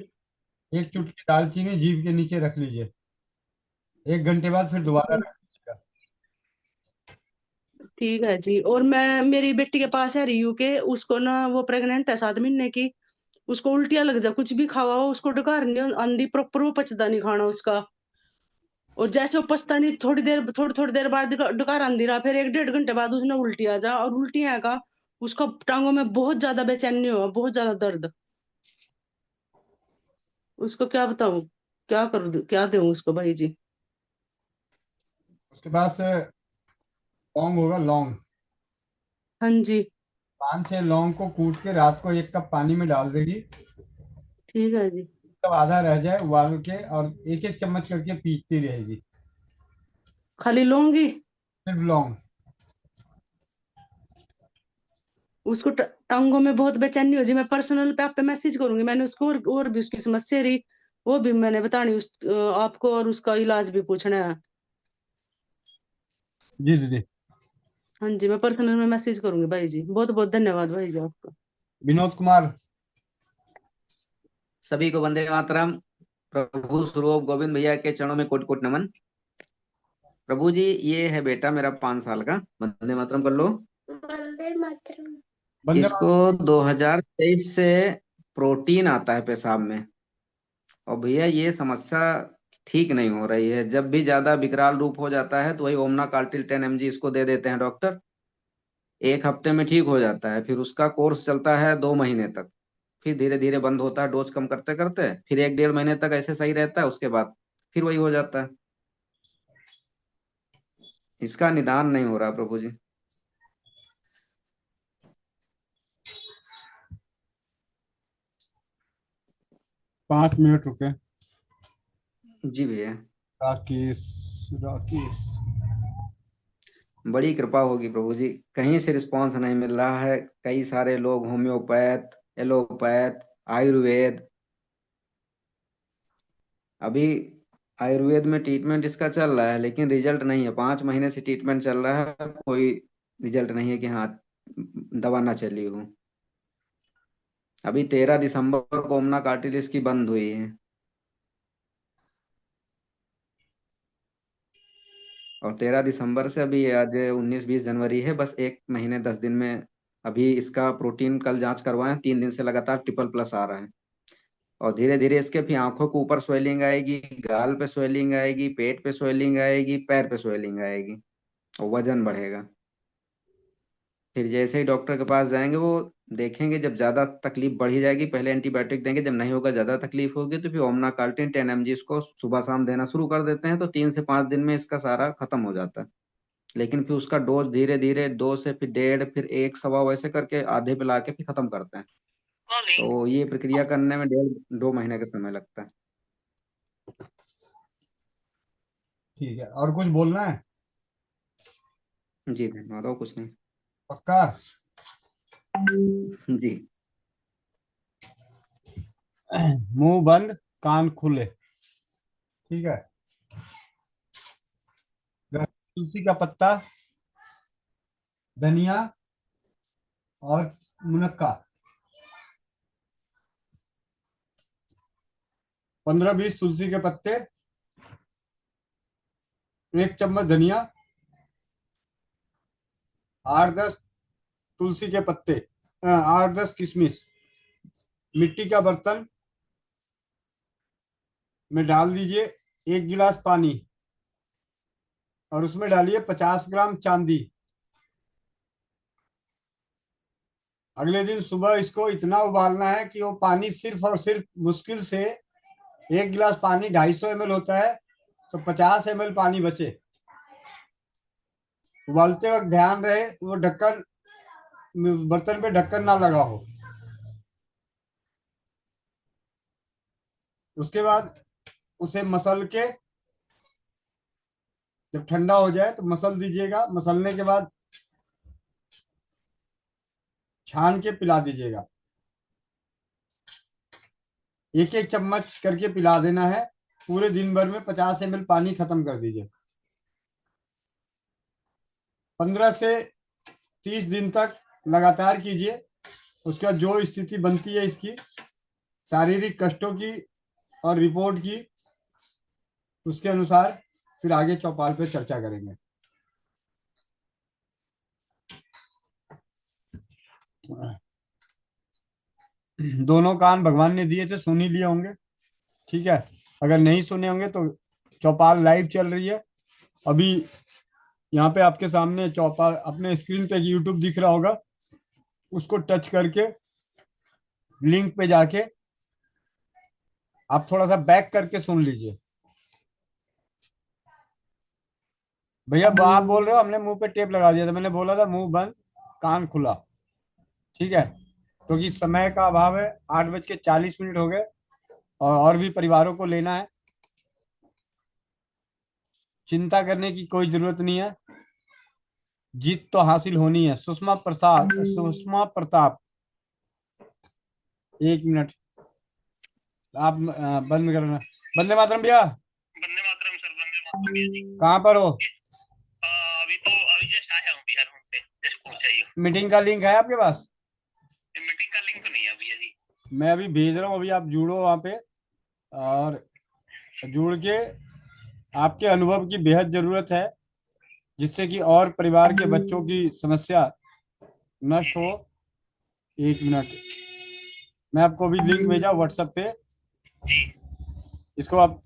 1 चुटकी दालचीनी जीभ के नीचे रख लीजिए। 1 घंटे बाद फिर दोबारा रख लीजिएगा। ठीक है जी। और मैं मेरी बेटी के पास है रियू के, उसको ना वो प्रेग्नेंट है 7 महीने की, उसको उल्टियां लग जा, कुछ भी खावा हो उसको डकार नहीं आंधी, प्रॉपर वो पचता नहीं खाना उसका। और जैसे वो पचता नहीं, थोड़ी देर बाद डकार आंधी रहा, फिर 1-1.5 घंटे बाद उसने उल्टी आ जा, और उल्टी आएगा उसको टांगों में बहुत ज्यादा बेचैनी हो, बहुत ज्यादा दर्द। उसको क्या बताऊं, क्या करूं, क्या दूं उसको भाई जी। उसके पास लौंग होगा, लौंग। हाँ जी 5-6 लौंग को कूट के रात को 1 कप पानी में डाल देगी। ठीक है जी। तब आधा रह जाए उबाल के, और 1-1 चम्मच करके पीती रहेगी। खाली लौंगी? सिर्फ लौंग। उसको टांगों में बहुत बेचैनी हो जी। मैं पर्सनल पे आप पे मैसेज करूंगी, मैंने उसको और भी उसकी समस्या रही वो भी मैंने बतानी आपको, और उसका इलाज भी पूछना है। जी दीदी। हाँ जी मैं पर्सनल में मैसेज करूंगी भाई जी। बहुत बहुत धन्यवाद भाई जी आपका। विनोद कुमार। सभी को वंदे मातरम। प्रभु स्वरूप गोविंद भैया के चरणों में कोटि कोटि नमन। प्रभु जी, ये है बेटा मेरा 5 साल का। वंदे मातरम कर लो। वंदे मातरम। बंदे इसको 2023 से प्रोटीन आता है पेशाब में, और भैया ये समस्या ठीक नहीं हो रही है। जब भी ज्यादा विकराल रूप हो जाता है तो वही ओमना कार्टिल 10 mg इसको दे देते हैं डॉक्टर। 1 हफ्ते में ठीक हो जाता है, फिर उसका कोर्स चलता है 2 महीने तक। फिर धीरे धीरे बंद होता है, डोज कम करते करते, फिर 1-1.5 महीने तक ऐसे सही रहता है, उसके बाद फिर वही हो जाता है। इसका निदान नहीं हो रहा प्रभु जी। 5 मिनट रुके। जी भैया। राकेश, राकेश। बड़ी कृपा होगी प्रभु जी, कहीं से रिस्पांस नहीं मिल रहा है। कई सारे लोग होम्योपैथ, एलोपैथ, आयुर्वेद, अभी आयुर्वेद में ट्रीटमेंट इसका चल रहा है, लेकिन रिजल्ट नहीं है। 5 महीने से ट्रीटमेंट चल रहा है, कोई रिजल्ट नहीं है कि हाँ दवा ना चली हो। अभी 13 दिसंबर को ओमना कार्टिलिस की बंद हुई है, और 13 दिसंबर से अभी आज 19-20 जनवरी है, बस 1 महीने 10 दिन में। अभी इसका प्रोटीन कल जांच करवाए, 3 दिन से लगातार ट्रिपल+ आ रहा है। और धीरे धीरे इसके फिर आंखों के ऊपर स्वेलिंग आएगी, गाल पे स्वेलिंग आएगी, पेट पे स्वेलिंग आएगी, पैर पे स्वेलिंग आएगी, और वजन बढ़ेगा। फिर जैसे ही डॉक्टर के पास जाएंगे, वो देखेंगे जब ज्यादा तकलीफ बढ़ी जाएगी पहले एंटीबायोटिक देंगे, जब नहीं होगा ज्यादा तकलीफ होगी तो फिर ओमना कार्टिन 10 mg इसको सुबह शाम देना शुरू कर देते हैं, तो 3 से 5 दिन में इसका सारा खत्म हो जाता है। लेकिन फिर उसका डोज धीरे धीरे 2 से फिर 1.5, फिर 1, 1.25 वैसे करके आधे पे लाके फिर खत्म करते हैं। तो ये प्रक्रिया करने में 1.5-2 महीने का समय लगता है। ठीक है, और कुछ बोलना है? जी धन्यवाद, और कुछ नहीं। पक्का? जी। मुंह बंद कान खुले। ठीक है। तुलसी का पत्ता, धनिया और मुनक्का, 15-20 तुलसी के पत्ते, 1 चम्मच धनिया, 8-10 तुलसी के पत्ते, 8-10 किशमिश, मिट्टी का बर्तन में डाल दीजिए 1 गिलास पानी, और उसमें डालिए 50 ग्राम चांदी। अगले दिन सुबह इसको इतना उबालना है कि वो पानी सिर्फ और सिर्फ, मुश्किल से 1 गिलास पानी 250 ml होता है, तो 50 ml पानी बचे। उबालते वक्त ध्यान रहे वो ढक्कन, बर्तन पे ढक्कन ना लगा हो। उसके बाद उसे मसल के, जब ठंडा हो जाए तो मसल दीजिएगा। मसलने के बाद छान के पिला दीजिएगा। 1-1 चम्मच करके पिला देना है। पूरे दिन भर में 50 ml पानी खत्म कर दीजिए। 15 से 30 दिन तक लगातार कीजिए। उसके बाद जो स्थिति बनती है इसकी, शारीरिक कष्टों की और रिपोर्ट की, उसके अनुसार फिर आगे चौपाल पे चर्चा करेंगे। दोनों कान भगवान ने दिए थे, सुन ही लिए होंगे। ठीक है, अगर नहीं सुने होंगे तो चौपाल लाइव चल रही है अभी। यहाँ पे आपके सामने चौपाल अपने स्क्रीन पे यूट्यूब दिख रहा होगा, उसको टच करके लिंक पे जाके आप थोड़ा सा बैक करके सुन लीजिए। भैया आप बोल रहे हो हमने मुंह पे टेप लगा दिया था, मैंने बोला था मुंह बंद कान खुला। ठीक है, क्योंकि समय का अभाव है, 8:40 हो गए और भी परिवारों को लेना है। चिंता करने की कोई जरूरत नहीं है, जीत तो हासिल होनी है। सुषमा प्रसाद, सुषमा प्रताप, 1 मिनट आप बंद करना। वंदे मातरम भैया। वंदे मातरम सर, वंदे मातरम भैया जी। कहाँ पर हो? अभी जस्ट आया हूँ बिहार से, जस्ट पहुंचा ही हूँ। मीटिंग का लिंक है आपके पास? मीटिंग का लिंक तो नहीं है भैया जी। मैं अभी भेज रहा हूँ, अभी आप जुड़ो वहाँ पे, और जुड़ के आपके अनुभव की बेहद जरूरत है, जिससे कि और परिवार के बच्चों की समस्या नष्ट हो। 1 मिनट, मैं आपको अभी लिंक भेजा व्हाट्सएप पे, इसको आप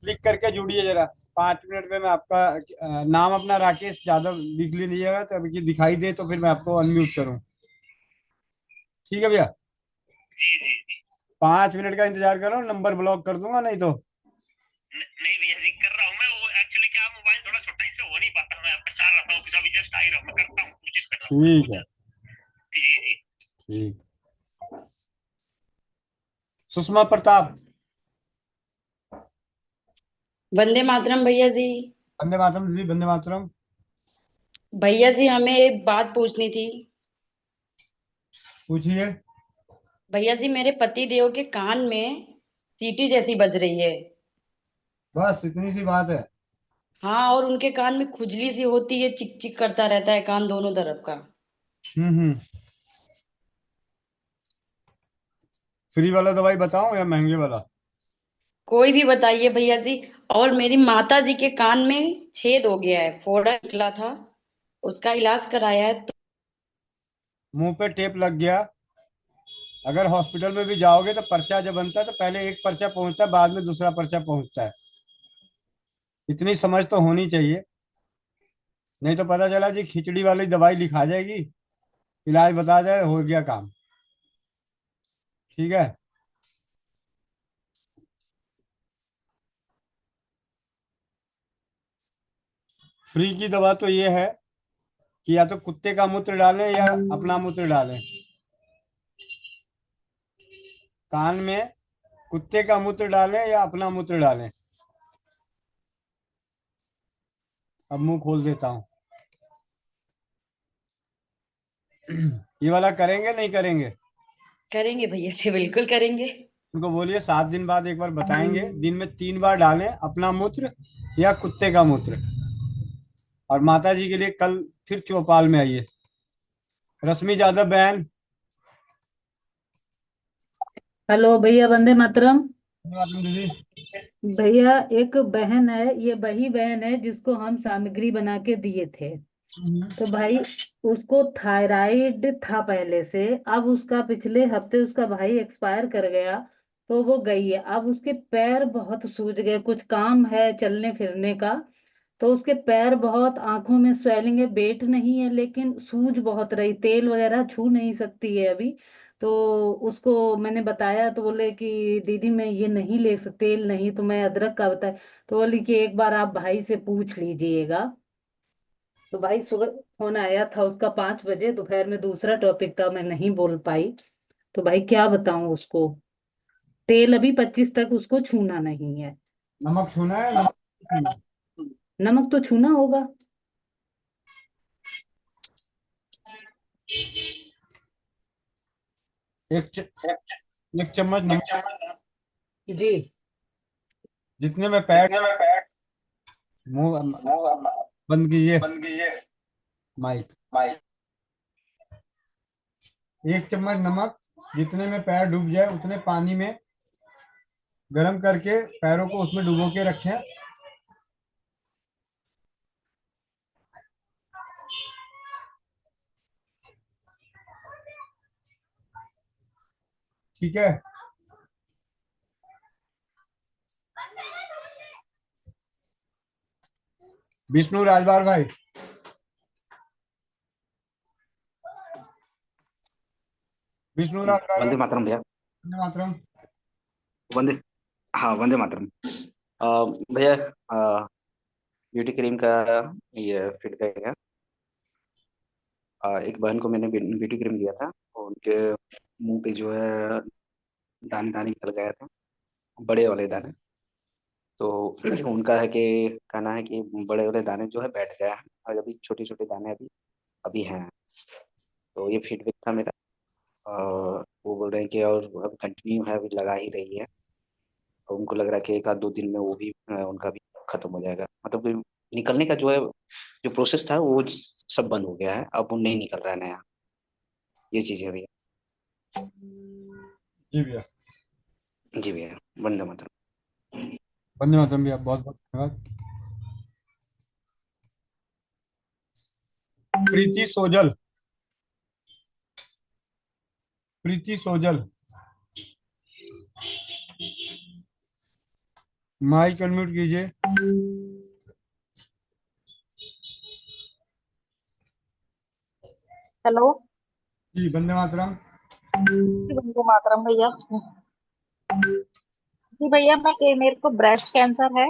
क्लिक करके जुड़िए जरा। 5 मिनट में मैं आपका नाम अपना राकेश यादव लिख लीजिएगा, तो अभी दिखाई दे तो फिर मैं आपको अनम्यूट करूं। ठीक है भैया, 5 मिनट का इंतजार करो, नंबर ब्लॉक कर दूंगा नहीं तो। नहीं भैया जी, कर रहा हूँ मैं। वो एक्चुअली क्या, मोबाइल थोड़ा छोटा ही से हो नहीं पाता, मैं पछाड़ रहा हूँ, अभी जस्ट आ ही रहा हूँ, मैं करता हूँ, कोशिश कर रहा हूँ। ठीक है, जी जी ठीक। सुषमा प्रताप। वंदे मातरम भैया जी। वंदे मातरम दीदी, वंदे मातरम। भैया जी, हमें एक बात पूछनी थी। पूछिए। भैया जी, मेरे पति देव के कान में सीटी जैसी बज रही है। बस इतनी सी बात है? हाँ, और उनके कान में खुजली सी होती है, चिक चिक करता रहता है कान दोनों तरफ का। हम्म। फ्री वाला दवाई बताऊं या महंगे वाला? कोई भी बताइए भैया जी। और मेरी माता जी के कान में छेद हो गया है, फोड़ा निकला था, उसका इलाज कराया है तो। मुंह पे टेप लग गया, अगर हॉस्पिटल में भी जाओगे तो पर्चा जब बनता है तो पहले एक पर्चा पहुंचता है, बाद में दूसरा पर्चा पहुंचता है। इतनी समझ तो होनी चाहिए, नहीं तो पता चला जी खिचड़ी वाली दवाई लिखा जाएगी, इलाज बता जाए, हो गया काम। ठीक है, फ्री की दवा तो ये है कि या तो कुत्ते का मूत्र डालें या अपना मूत्र डालें। कान में कुत्ते का मूत्र डालें या अपना मूत्र डालें। अब मुंह खोल देता हूं। ये वाला करेंगे नहीं करेंगे? करेंगे भैया जी, बिल्कुल करेंगे। उनको बोलिए 7 दिन बाद एक बार बताएंगे, दिन में 3 बार डालें अपना मूत्र या कुत्ते का मूत्र। और माता जी के लिए कल फिर चौपाल में आइए। रश्मि यादव बहन। हेलो भैया, वंदे मातरम। दीदी। भैया, एक बहन है, ये वही बहन है जिसको हम सामग्री बना के दिए थे। तो भाई, उसको थायराइड था पहले से, अब उसका पिछले हफ्ते उसका भाई एक्सपायर कर गया, तो वो गई है। अब उसके पैर बहुत सूज गए, कुछ काम है चलने फिरने का, तो उसके पैर बहुत, आंखों में स्वेलिंग है, वेट नहीं है लेकिन सूज बहुत रही, तेल वगैरह छू नहीं सकती है अभी। तो उसको मैंने बताया तो बोले कि दीदी मैं ये नहीं ले सकती, तेल नहीं, तो मैं अदरक का बताया। तो बोली कि एक बार आप भाई से पूछ लीजिएगा। तो भाई सुबह फोन आया था उसका 5 बजे, दोपहर में दूसरा टॉपिक था, मैं नहीं बोल पाई। तो भाई क्या बताऊं उसको, तेल अभी 25 तक उसको छूना नहीं है। नमक छूना है? नमक, नमक तो छूना होगा। एक चम्मच नमक जी। जितने में पैर, मुंह बंद कीजिए माइक। 1 चम्मच नमक जितने में पैर डूब जाए उतने पानी में गर्म करके पैरों को उसमें डुबो के रखें। ठीक है। विष्णु राजबार भाई, विष्णु राजबार वंदे मातरम भैया। वंदे मातरम। वंदे, हाँ वंदे मातरम। भैया, ब्यूटी क्रीम का ये फीडबैक है। एक बहन को मैंने ब्यूटी क्रीम दिया था, और उनके मुंह पे जो है दाने दाने निकल गया था, बड़े वाले दाने। तो उनका है कि कहना है कि बड़े वाले दाने जो है बैठ गया है, और अभी छोटे छोटे दाने अभी अभी हैं। तो ये फीडबैक था मेरा। और वो बोल रहे हैं कि और अब कंटिन्यू है, अभी लगा ही रही है। और उनको लग रहा है कि एक आध दो दिन में वो भी उनका भी खत्म हो जाएगा। मतलब कि निकलने का जो है, जो प्रोसेस था वो सब बंद हो गया है, अब वो नहीं निकल रहा है नया। ये चीज है भैया। जी भैया। जी भैया, वंदे मातरम। वंदे मातरम भैया, बहुत बहुत धन्यवाद। प्रीति सोजल, प्रीति सोजल, माइक अनम्यूट कीजिए। हेलो जी वंदे मातरम। जी, वंदे मातरम भैया। जी भैया, मेरे को ब्रेस्ट कैंसर है,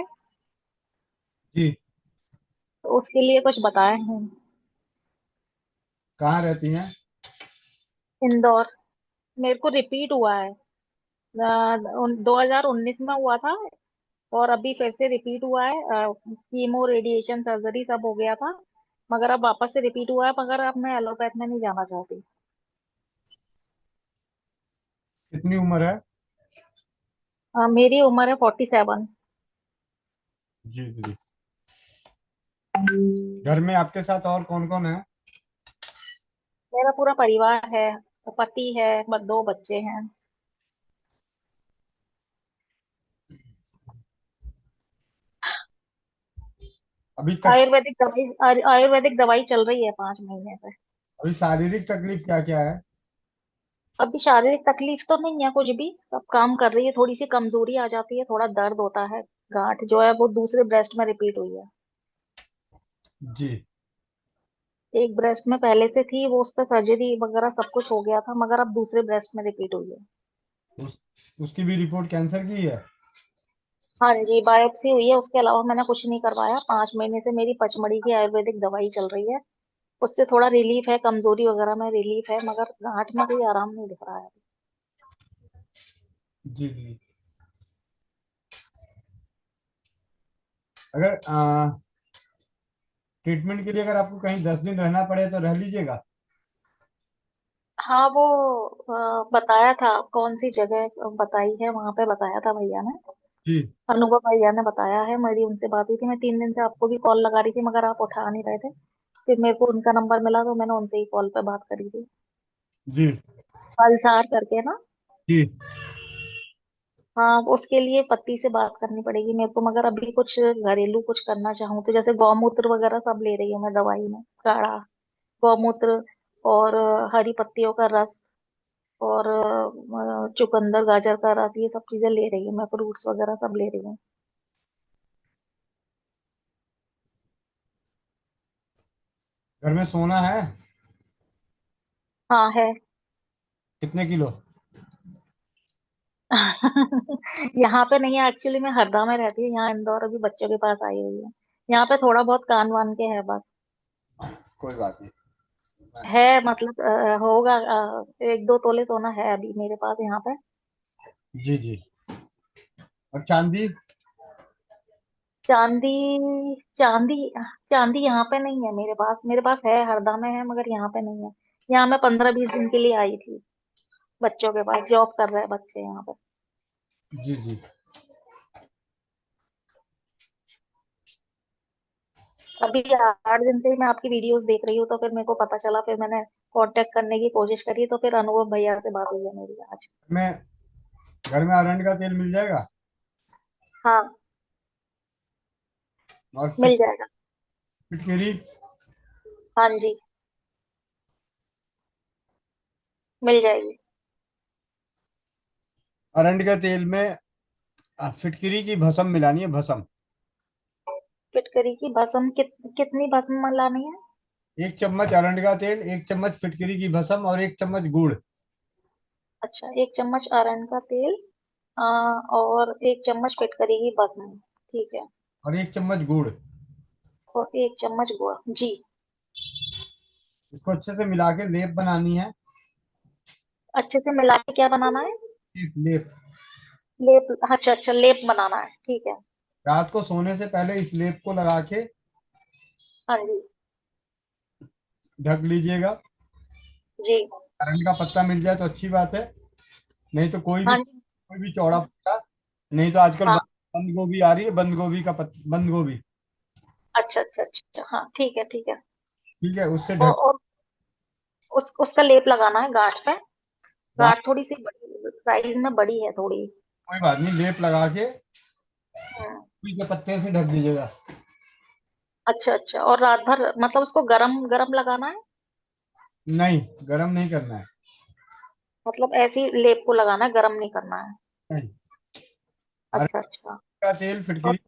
जी। तो उसके लिए कुछ बताएं हैं। कहाँ रहती हैं? इंदौर। मेरे को रिपीट हुआ है। 2019 में हुआ था, और अभी फिर से रिपीट हुआ है। कीमो रेडिएशन सर्जरी सब हो गया था, मगर अब वापस से रिपीट हुआ है। मगर अब मैं एलोपैथ में नहीं जाना चाहती। कितनी उम्र है? मेरी उम्र है 47। जी जी। घर में आपके साथ और कौन कौन है? मेरा पूरा परिवार है, पति है, दो बच्चे हैं। अभी तक आयुर्वेदिक दवाई चल रही है 5 महीने से। अभी शारीरिक तकलीफ क्या क्या है? अभी शारीरिक तकलीफ तो नहीं है कुछ भी, सब काम कर रही है। थोड़ी सी कमजोरी आ जाती है, थोड़ा दर्द होता है। गांठ जो है वो दूसरे ब्रेस्ट में रिपीट हुई है। जी। एक ब्रेस्ट में पहले से थी, वो उसका सर्जरी वगैरह सब कुछ हो गया था, मगर अब दूसरे ब्रेस्ट में रिपीट हुई है। उसकी भी रिपोर्ट कैंसर की है? हाँ जी, बायोप्सी हुई है। उसके अलावा मैंने कुछ नहीं करवाया। 5 महीने से मेरी पचमढ़ी की आयुर्वेदिक दवाई चल रही है, उससे थोड़ा रिलीफ है, कमजोरी वगैरह में रिलीफ है, मगर गांठ में कोई आराम नहीं दिख रहा है। जी जी। अगर ट्रीटमेंट के लिए अगर आपको कहीं 10 दिन रहना पड़े तो रह लीजिएगा? हाँ, वो बताया था, कौन सी जगह बताई है, वहां पे बताया था भैया ने। जी अनुभव भैया ने बताया है। मेरी उनसे बात हुई थी, मैं 3 दिन से आपको भी कॉल लगा रही थी, मगर आप उठा नहीं रहे थे। फिर मेरे को उनका नंबर मिला, तो मैंने उनसे ही कॉल पे बात करी थी। जी पलसार करके ना। जी। हाँ, उसके लिए पति से बात करनी पड़ेगी मेरे को। मगर अभी कुछ घरेलू कुछ करना चाहूँ तो, जैसे गौमूत्र वगैरह सब ले रही हूँ मैं दवाई में, काढ़ा, गौमूत्र, और हरी पत्तियों का रस, और चुकंदर गाजर का रस, ये सब चीजें ले रही हूँ मैं। फ्रूट्स वगैरह सब ले रही हूँ। घर में सोना है? हाँ है। कितने किलो? यहाँ पे नहीं है एक्चुअली, मैं हरदा में रहती हूँ। यहाँ इंदौर अभी बच्चों के पास आई हुई है। यहाँ पे थोड़ा बहुत कान वान के है बस। कोई बात नहीं। है मतलब होगा 1-2 तोले सोना है अभी मेरे पास यहाँ पे। जी जी। और चांदी? चांदी, चांदी चांदी यहाँ पे नहीं है मेरे पास। मेरे पास है, हरदा में है, मगर यहाँ पे नहीं है। यहाँ मैं 15-20 दिन के लिए आई थी। बच्चों के पास जॉब कर रहे हैं बच्चे यहाँ पे। जी जी। अभी 8 दिन से ही मैं आपकी वीडियोस देख रही हूँ, तो फिर मेरे को पता चला, फिर मैंने कांटेक्ट करने की कोशिश करी, तो फिर अनुभव भैया से बात हुई है मेरी आज। मैं घर में अरंड का तेल मिल जाएगा? हाँ, और मिल जाएगा। फिटकेरी? हाँ जी, मिल जाएगी। अरंड के तेल में फिटकरी की भस्म मिलानी है, भस्म। फिटकरी की भस्म कितनी भस्म लानी है? 1 चम्मच अरंड का तेल, 1 चम्मच फिटकरी की भस्म और 1 चम्मच गुड़। अच्छा, 1 चम्मच अरहर का तेल, और 1 चम्मच फिटकरी की भस्म। ठीक है। और 1 चम्मच गुड़। और 1 चम्मच गुड़ जी। इसको अच्छे से मिला के लेप बनानी है। अच्छे से मिला के क्या बनाना है? लेप लेप। लेप, अच्छा अच्छा, लेप बनाना है, ठीक है। रात को सोने से पहले इस लेप को लगा के हाँ जी। ढक लीजिएगा। जी। अरंड का पत्ता मिल जाए तो अच्छी बात है, नहीं तो हाँ जी। कोई भी चौड़ा पत्ता, नहीं तो आजकल हाँ। बंद गोभी आ रही है, बंद गोभी का बंद गोभी। अच्छा अच्छा अच्छा, हाँ ठीक है ठीक है। ठीक है, उससे ढक। और उसका लेप लगाना है गांठ पे। गा- गांठ थोड़ी सी बड़ी साइज में बड़ी है थोड़ी। कोई बात नहीं, लेप लगा के हम्म। गोभी के पत्ते से ढक दीजिएगा। अच्छा अच्छा, और रात भर मतलब उसको गरम गरम लगाना है? नहीं, गरम नहीं करना है। मतलब ऐसे ही लेप को लगाना है, गरम नहीं करना है? नहीं। अरंड अच्छा अच्छा। का तेल, और फिटकरी।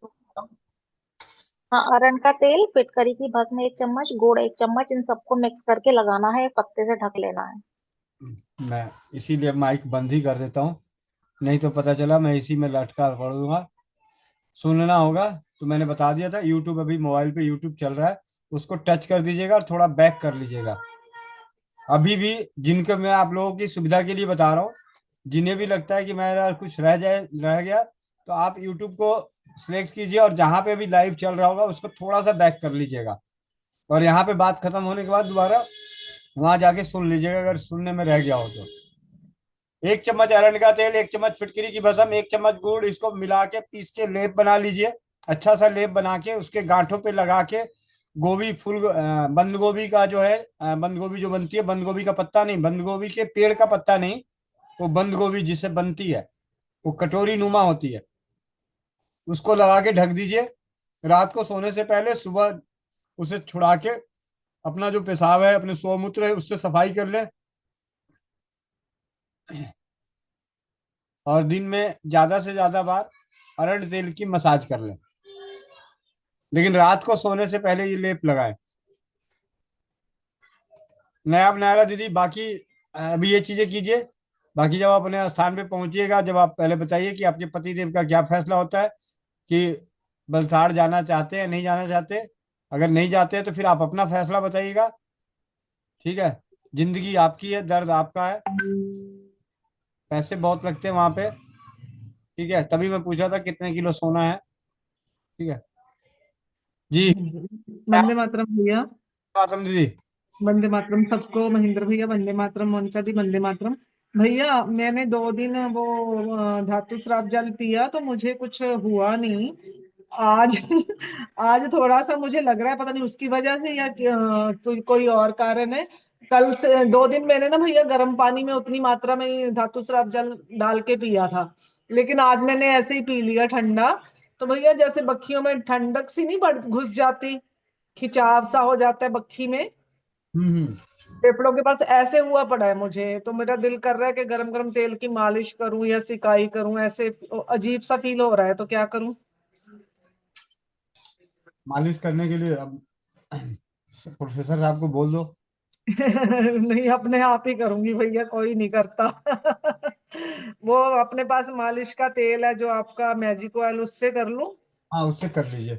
हाँ, अरहर का तेल, फिटकरी की भस्म 1 चम्मच, गुड़ 1 चम्मच, इन सबको मिक्स करके लगाना है, पत्ते से ढक लेना है। मैं इसीलिए माइक बंद ही कर देता हूँ, नहीं तो पता चला मैं इसी में लटका पड़ूंगा। सुनना होगा तो मैंने बता दिया था, यूट्यूब अभी मोबाइल पे यूट्यूब चल रहा है, उसको टच कर दीजिएगा और थोड़ा बैक कर लीजिएगा। अभी भी जिनको मैं आप लोगों की सुविधा के लिए बता रहा हूँ, जिन्हें भी लगता है कि मेरा कुछ रह गया, तो आप यूट्यूब को सिलेक्ट कीजिए और जहाँ पे भी लाइव चल रहा होगा उसको थोड़ा सा बैक कर लीजिएगा, और यहाँ पे बात खत्म होने के बाद दोबारा वहां जाके सुन लीजिएगा अगर सुनने में रह गया हो तो। 1 चम्मच अरंड का तेल, 1 चम्मच फिटकरी की भस्म, 1 चम्मच गुड़, इसको मिला के पीस के लेप बना लीजिए। अच्छा सा लेप बना के उसके गांठों पे लगा के गोभी, बंद गोभी का जो है, बंद गोभी जो बनती है, बंद गोभी का पत्ता नहीं, बंद गोभी के पेड़ का पत्ता नहीं, वो बंद गोभी जिसे बनती है, वो कटोरी नुमा होती है, उसको लगा के ढक दीजिए। रात को सोने से पहले सुबह उसे छुड़ा के अपना जो पेशाब है, अपने सोमूत्र है, उससे सफाई कर ले, और दिन में ज्यादा से ज्यादा बार अरंड तेल की मसाज कर लें, लेकिन रात को सोने से पहले ये लेप लगाएं। नायाब नायरा दीदी, बाकी अभी ये चीजें कीजिए। बाकी जब आप अपने स्थान पे पहुंचिएगा, जब आप पहले बताइए कि आपके पति देव का क्या फैसला होता है, कि बलसाड़ जाना चाहते हैं नहीं जाना चाहते। अगर नहीं जाते हैं तो फिर आप अपना फैसला बताइएगा। ठीक है, जिंदगी आपकी है, दर्द आपका है, पैसे बहुत लगते हैं वहां पे। ठीक है, तभी मैं पूछा था कितने किलो सोना है। ठीक है जी। वंदे मातरम भैया। आसम दीदी। वंदे मातरम सबको, महेंद्र भैया वंदे मातरम, मोनिका दी वंदे मातरम। भैया मैंने 2 दिन वो धातु श्राप जल पिया तो मुझे कुछ हुआ नहीं। आज आज थोड़ा सा मुझे लग रहा है, पता नहीं उसकी वजह से या कोई और कारण है। कल से 2 दिन मैंने ना भैया गर्म पानी में उतनी मात्रा में धातु श्राप जल डाल के पिया था, लेकिन आज मैंने ऐसे ही पी लिया ठंडा। तो भैया जैसे बखियों में ठंडक सी नहीं बढ़ घुस जाती, खिंचाव सा हो जाता है बखी में, हम्म। फेफड़ों के पास, ऐसे हुआ पड़ा है मुझे। तो मेरा दिल कर रहा है कि गरम गरम तेल की मालिश करूं या सिकाई करूं, ऐसे अजीब सा फील हो रहा है, तो क्या करूं? मालिश करने के लिए अब प्रोफेसर साहब को बोल दो। नहीं, अपने आप ही करूंगी भैया, कोई नहीं करता। वो अपने पास मालिश का तेल है जो आपका मैजिक ऑयल, उससे कर लूं हाँ, उससे कर लीजिए।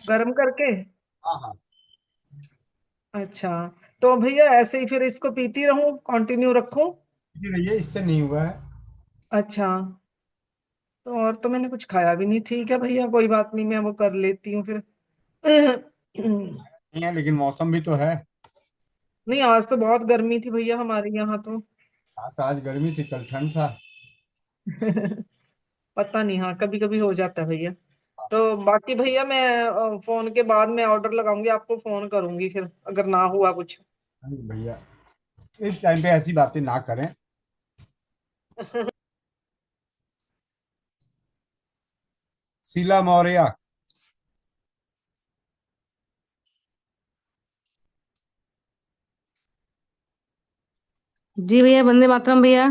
गरम करके? हाँ हाँ। अच्छा, तो भैया ऐसे ही फिर इसको पीती रहूं, कंटिन्यू रखूं? जी रहिए, इससे नहीं हुआ है। अच्छा, तो और तो मैंने कुछ खाया भी नहीं। ठीक है भैया, कोई बात नहीं, मैं वो कर लेती हूँ फिर। नहीं है, लेकिन मौसम भी तो है। नहीं, आज तो बहुत गर्मी थी भैया हमारे यहाँ तो। हाँ, तो आज गर्मी थी, कल ठंड था। पता नहीं, हाँ कभी कभी हो जाता है भैया। तो बाकी भैया मैं फोन के बाद में ऑर्डर लगाऊंगी, आपको फोन करूंगी फिर अगर ना हुआ कुछ। अरे भैया, इस टाइम पे ऐसी बातें ना करें। शीला मौर्य। जी भैया, वंदे मातरम भैया।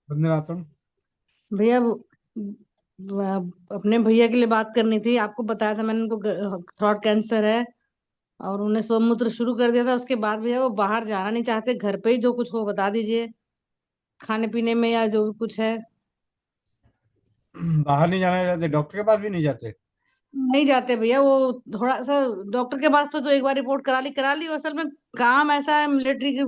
वंदे मातरम। भैया अपने भैया के लिए बात करनी थी। आपको बताया था मैंने, उनको थ्रोट कैंसर है और उन्हें सोममूत्र शुरू कर दिया था। उसके बाद भैया वो बाहर जाना नहीं चाहते, घर पे ही जो कुछ हो बता दीजिए, खाने पीने में या जो भी कुछ है। बाहर नहीं जाना चाहते, डॉक्टर के पास भी नहीं जाते? नहीं जाते भैया, वो थोड़ा सा डॉक्टर के पास तो जो एक बार रिपोर्ट करा ली असल में काम ऐसा है, मिलिट्री की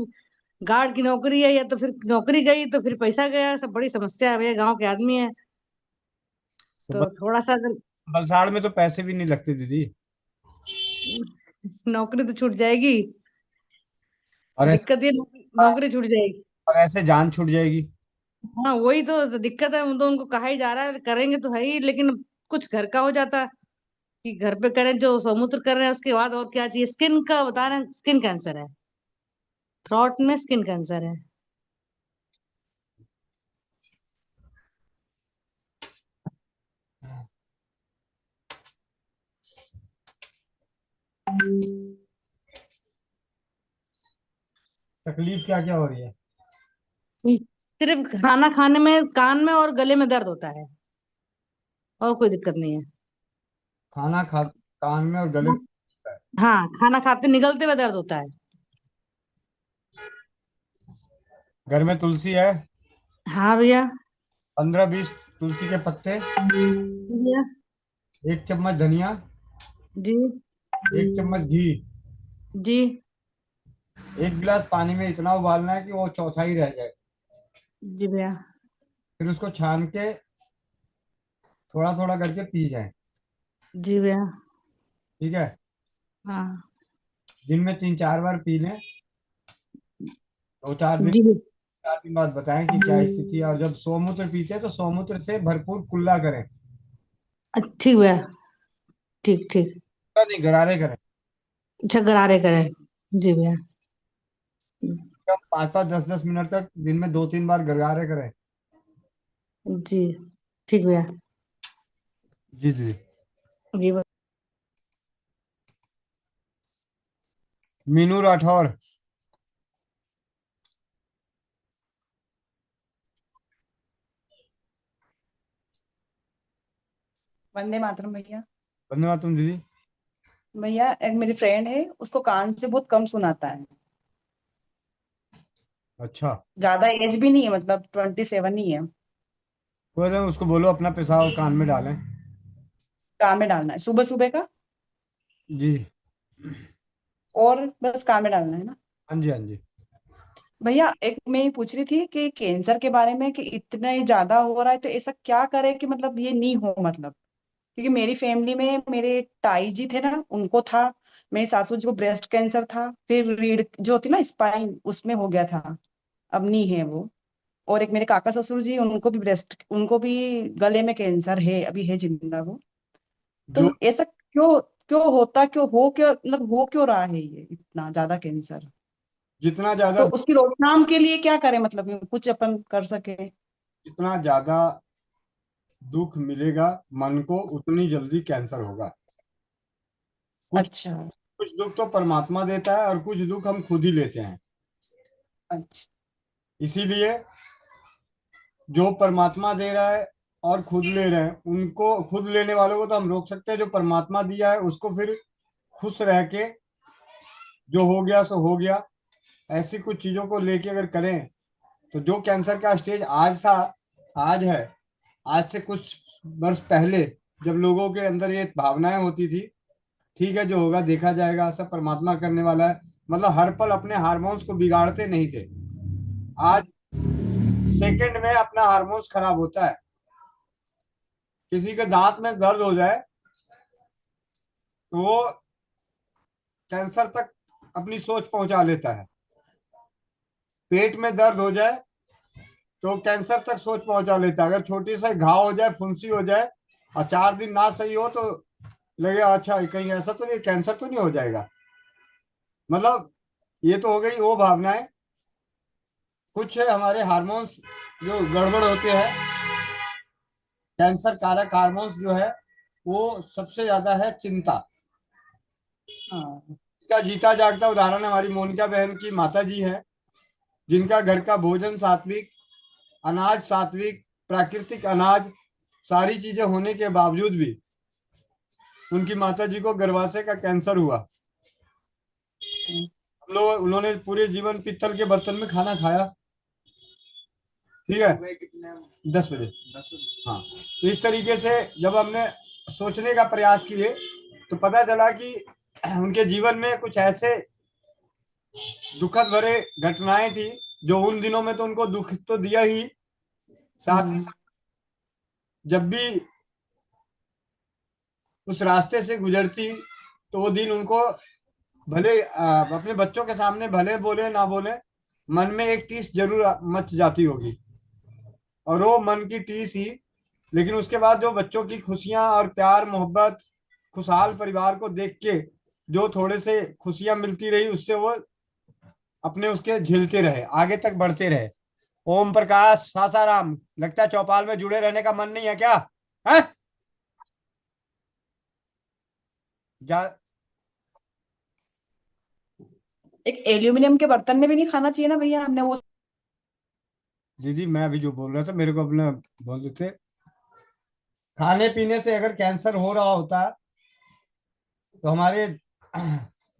गार्ड की नौकरी है, या तो फिर नौकरी गई तो फिर पैसा गया, सब बड़ी समस्या है भैया, गांव के आदमी है तो तो थोड़ा सा अगर बलसाड़ में तो पैसे भी नहीं लगते दीदी। नौकरी तो छूट जाएगी, और ऐसे दिक्कत ये नौकरी छूट जाएगी। और ऐसे जान छूट जाएगी। हाँ वही तो दिक्कत है, तो उनको कहा ही जा रहा है करेंगे तो है ही, लेकिन कुछ घर का हो जाता कि घर पे करें, जो समुद्र कर रहे हैं उसके बाद और क्या चाहिए। स्किन का बता रहे हैं, स्किन कैंसर है, थ्रोट में स्किन कैंसर है। तकलीफ क्या क्या हो रही है? सिर्फ खाना खाने में, कान में और गले में दर्द होता है, और कोई दिक्कत नहीं है। खाना खा कान में और गले में? हाँ खाना खाते निगलते हुए दर्द होता है। घर में तुलसी है? हाँ भैया। 15-20 तुलसी के पत्ते, भैया 1 चम्मच धनिया, जी 1 चम्मच घी, जी 1 गिलास पानी में इतना उबालना है कि वो चौथाई रह जाए। जी भैया। फिर उसको छान के थोड़ा थोड़ा करके पी जाए। जी भैया। ठीक है? हाँ दिन में 3-4 बार पी लें। 2-4 दिन, जी 4 दिन बाद बताएं कि क्या स्थिति है। और जब सोमूत्र पीते हैं तो सोमूत्र से भरपूर कुल्ला करें। ठीक भैया, ठीक ठीक। कुल्ला नहीं, गरारे करें। अच्छा गरारे करें, जी भैया। 5-5 10-10 मिनट तक दिन में 2-3 बार गरारे करें। जी ठीक भैया। जी जी। जी भैया। मीनू राठौर। वंदे मातरम भैया। वंदे मातरम दीदी। भैया एक मेरी फ्रेंड है, उसको कान से बहुत कम सुनाता है। अच्छा। ज्यादा एज भी नहीं है, मतलब 27 ही है। बोले उसको बोलो अपना पेशाब कान में डालें। कान में डालना है सुबह सुबह का, जी। और बस कान में डालना है ना। हाँ जी हाँ जी। भैया एक मैं ये पूछ रही थी कि कैंसर के बारे में, कि इतना ही ज्यादा हो रहा है तो ऐसा क्या करे कि मतलब ये नहीं हो, मतलब क्योंकि मेरी फैमिली में मेरे ताई जी थे ना, उनको था। मेरी सासू जी को ब्रेस्ट कैंसर था, फिर रीढ़ जो होती ना स्पाइन, उसमें हो गया था, अब नहीं है वो। और एक मेरे काका ससुर जी, उनको भी गले में कैंसर है, अभी है जिंदा वो। तो जो ऐसा क्यों क्यों होता, क्यों मतलब हो क्यों रहा है ये इतना ज्यादा कैंसर? जितना ज्यादा तो उसकी रोकथाम के लिए क्या करें, मतलब कुछ अपन कर सके? जितना ज्यादा दुख मिलेगा मन को, उतनी जल्दी कैंसर होगा। कुछ अच्छा कुछ दुख तो परमात्मा देता है और कुछ दुख हम खुद ही लेते हैं। अच्छा। इसीलिए जो परमात्मा दे रहा है और खुद ले रहे हैं, उनको, खुद लेने वालों को तो हम रोक सकते हैं। जो परमात्मा दिया है उसको फिर खुश रह के, जो हो गया सो हो गया, ऐसी कुछ चीजों को लेके अगर करें तो जो कैंसर का स्टेज आज है, आज से कुछ वर्ष पहले जब लोगों के अंदर ये भावनाएं होती थी, ठीक है जो होगा देखा जाएगा, सब परमात्मा करने वाला है, मतलब हर पल अपने हार्मोन्स को बिगाड़ते नहीं थे। आज सेकंड में अपना हार्मोन्स खराब होता है। किसी के दांत में दर्द हो जाए तो वो कैंसर तक अपनी सोच पहुंचा लेता है। पेट में दर्द हो जाए तो कैंसर तक सोच पहुंचा लेता है। अगर छोटी सी घाव हो जाए, फुंसी हो जाए और 4 दिन ना सही हो तो लगे अच्छा कहीं ऐसा तो नहीं, कैंसर तो नहीं हो जाएगा। मतलब ये तो हो गई वो भावनाएं। कुछ है हमारे हार्मोन्स जो गड़बड़ होते हैं। कैंसर कारक हार्मोन्स जो है वो सबसे ज्यादा है चिंता। हाँ इसका जीता जागता उदाहरण हमारी मोनिका बहन की माता जी है, जिनका घर का भोजन सात्विक, अनाज सात्विक, प्राकृतिक अनाज सारी चीजें होने के बावजूद भी उनकी माताजी को गर्भाशय का कैंसर हुआ। उन्होंने पूरे जीवन पीतल के बर्तन में खाना खाया, ठीक है, 10 बजे। हाँ, तो इस तरीके से जब हमने सोचने का प्रयास किए तो पता चला कि उनके जीवन में कुछ ऐसे दुखद भरे घटनाएं थी जो उन दिनों में तो उनको दुख तो दिया ही, साथ ही जब भी उस रास्ते से गुजरती तो वो दिन उनको भले अपने बच्चों के सामने भले बोले ना बोले, मन में एक टीस जरूर मच जाती होगी, और वो मन की टीस ही। लेकिन उसके बाद जो बच्चों की खुशियां और प्यार मोहब्बत, खुशहाल परिवार को देख के जो थोड़े से खुशियां मिलती रही, उससे वो अपने उसके झेलते रहे, आगे तक बढ़ते रहे। ओम प्रकाश सासाराम, लगता है चौपाल में जुड़े रहने का मन नहीं है क्या? है? एक एल्यूमिनियम के बर्तन में भी नहीं खाना चाहिए ना भैया, हमने वो। दीदी मैं अभी जो बोल रहा था मेरे को अपने बोल देते, खाने पीने से अगर कैंसर हो रहा होता तो हमारे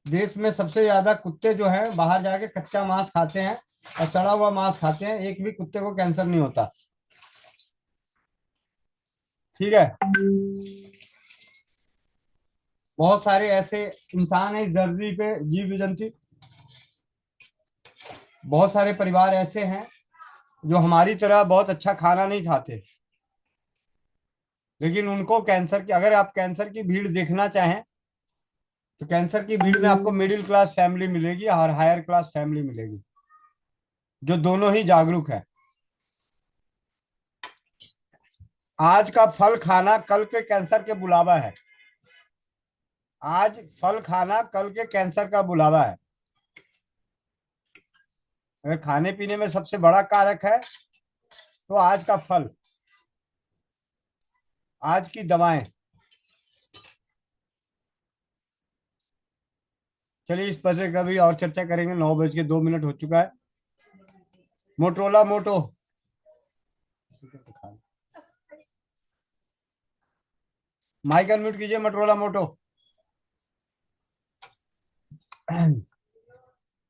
देश में सबसे ज्यादा कुत्ते जो हैं बाहर जाके कच्चा मांस खाते हैं और सड़ा हुआ मांस खाते हैं, एक भी कुत्ते को कैंसर नहीं होता, ठीक है। बहुत सारे ऐसे इंसान हैं इस धरती पे, जीव जंतु, बहुत सारे परिवार ऐसे हैं जो हमारी तरह बहुत अच्छा खाना नहीं खाते, लेकिन उनको कैंसर की, अगर आप कैंसर की भीड़ देखना चाहें तो कैंसर की भीड़ में आपको मिडिल क्लास फैमिली मिलेगी और हायर क्लास फैमिली मिलेगी, जो दोनों ही जागरूक है। आज का फल खाना कल के कैंसर के बुलावा है। आज फल खाना कल के कैंसर का बुलावा है। अगर खाने पीने में सबसे बड़ा कारक है तो आज का फल, आज की दवाएं। चलिए इस पर से कभी और चर्चा करेंगे। 9:02 हो चुका है। मोटरोला मोटो, माइक अनम्यूट कीजिए। मोटरोला मोटो,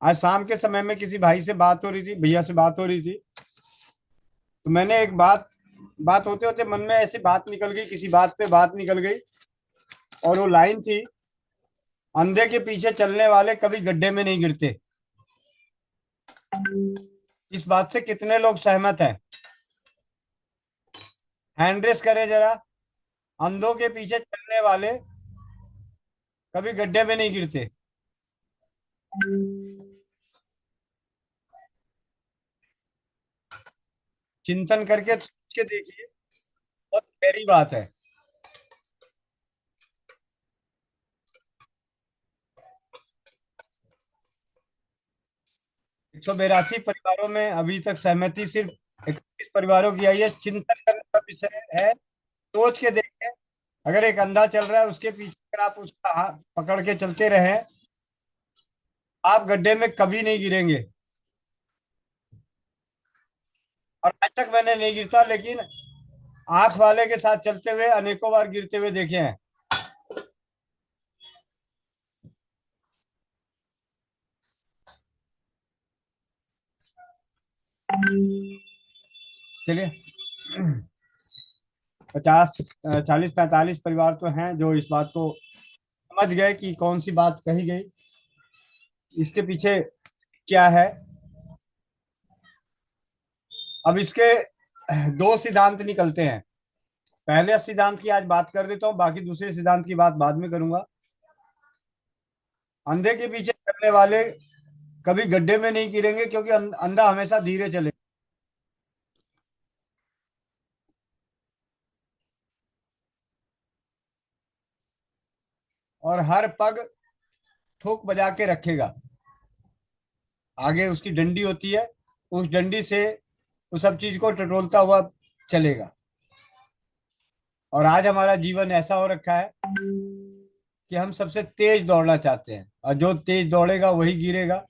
आज शाम के समय में किसी भाई से बात हो रही थी, भैया से बात हो रही थी, तो मैंने एक बात होते होते मन में ऐसी बात निकल गई, किसी बात पे बात निकल गई, और वो लाइन थी, अंधे के पीछे चलने वाले कभी गड्ढे में नहीं गिरते। इस बात से कितने लोग सहमत हैं? हैंड रेस करें जरा। अंधों के पीछे चलने वाले कभी गड्ढे में नहीं गिरते। चिंतन करके सोच के देखिए, बहुत गहरी बात है। एक 182 परिवारों में अभी तक सहमति सिर्फ 31 परिवारों की आई है। चिंतन करने का विषय है, सोच के देखें। अगर एक अंधा चल रहा है, उसके पीछे अगर आप उसका हाथ पकड़ के चलते रहे, आप गड्ढे में कभी नहीं गिरेंगे। और आज तक मैंने नहीं गिरता, लेकिन आंख वाले के साथ चलते हुए अनेकों बार गिरते हुए देखे हैं। चलिए 40-45 परिवार तो हैं जो इस बात को समझ गए कि कौन सी बात कही गई, इसके पीछे क्या है। अब इसके 2 सिद्धांत निकलते हैं। पहले सिद्धांत की आज बात कर देता हूं, बाकी दूसरे सिद्धांत की बात बाद में करूंगा। अंधे के पीछे चलने वाले कभी गड्ढे में नहीं गिरेंगे, क्योंकि अंधा हमेशा धीरे चले। और हर पग ठोक बजा के रखेगा। आगे उसकी डंडी होती है, उस डंडी से उस सब चीज को टटोलता हुआ चलेगा। और आज हमारा जीवन ऐसा हो रखा है कि हम सबसे तेज दौड़ना चाहते हैं, और जो तेज दौड़ेगा वही गिरेगा।